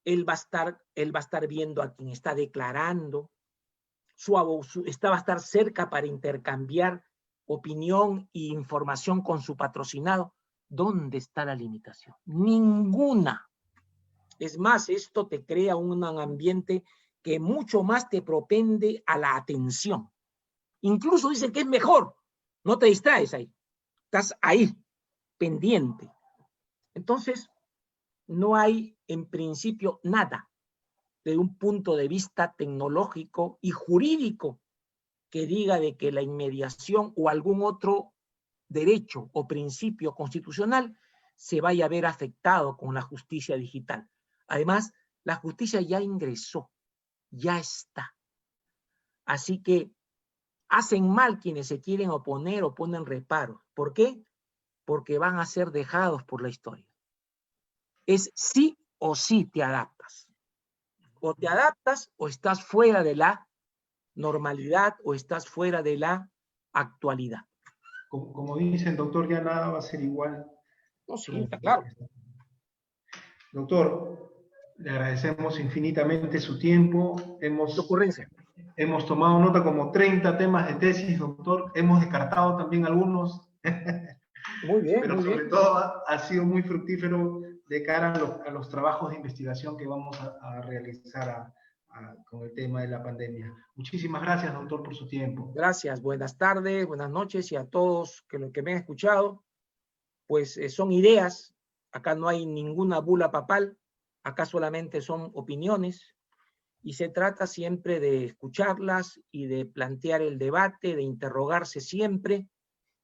B: él va a estar viendo a quien está declarando, va a estar cerca para intercambiar opinión e información con su patrocinado. ¿Dónde está la limitación? Ninguna. Es más, esto te crea un ambiente que mucho más te propende a la atención. Incluso dicen que es mejor. No te distraes ahí. Estás ahí, pendiente. Entonces, no hay en principio nada desde un punto de vista tecnológico y jurídico que diga de que la inmediación o algún otro derecho o principio constitucional se vaya a ver afectado con la justicia digital. Además, la justicia ya ingresó, ya está. Así que hacen mal quienes se quieren oponer o ponen reparos. ¿Por qué? Porque van a ser dejados por la historia. Es sí o sí te adaptas. O te adaptas o estás fuera de la normalidad o estás fuera de la actualidad.
A: Como dicen, doctor, ya nada va a ser igual.
B: No, sí, está claro.
A: Doctor, le agradecemos infinitamente su tiempo. Hemos tomado nota como 30 temas de tesis, doctor. Hemos descartado también algunos.
B: Muy bien,
A: pero
B: muy
A: sobre
B: bien.
A: todo ha sido muy fructífero de cara a los trabajos de investigación que vamos a realizar con el tema de la pandemia. Muchísimas gracias, doctor, por su tiempo.
B: Gracias, buenas tardes, buenas noches y a todos que me han escuchado. Pues son ideas, acá no hay ninguna bula papal, acá solamente son opiniones y se trata siempre de escucharlas y de plantear el debate, de interrogarse siempre,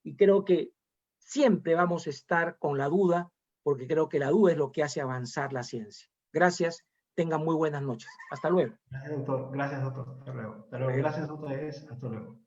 B: y creo que siempre vamos a estar con la duda, porque creo que la duda es lo que hace avanzar la ciencia. Gracias, tengan muy buenas noches. Hasta luego.
A: Gracias, doctor. Gracias, doctor. Hasta luego. Hasta luego. Gracias a ustedes. Hasta luego.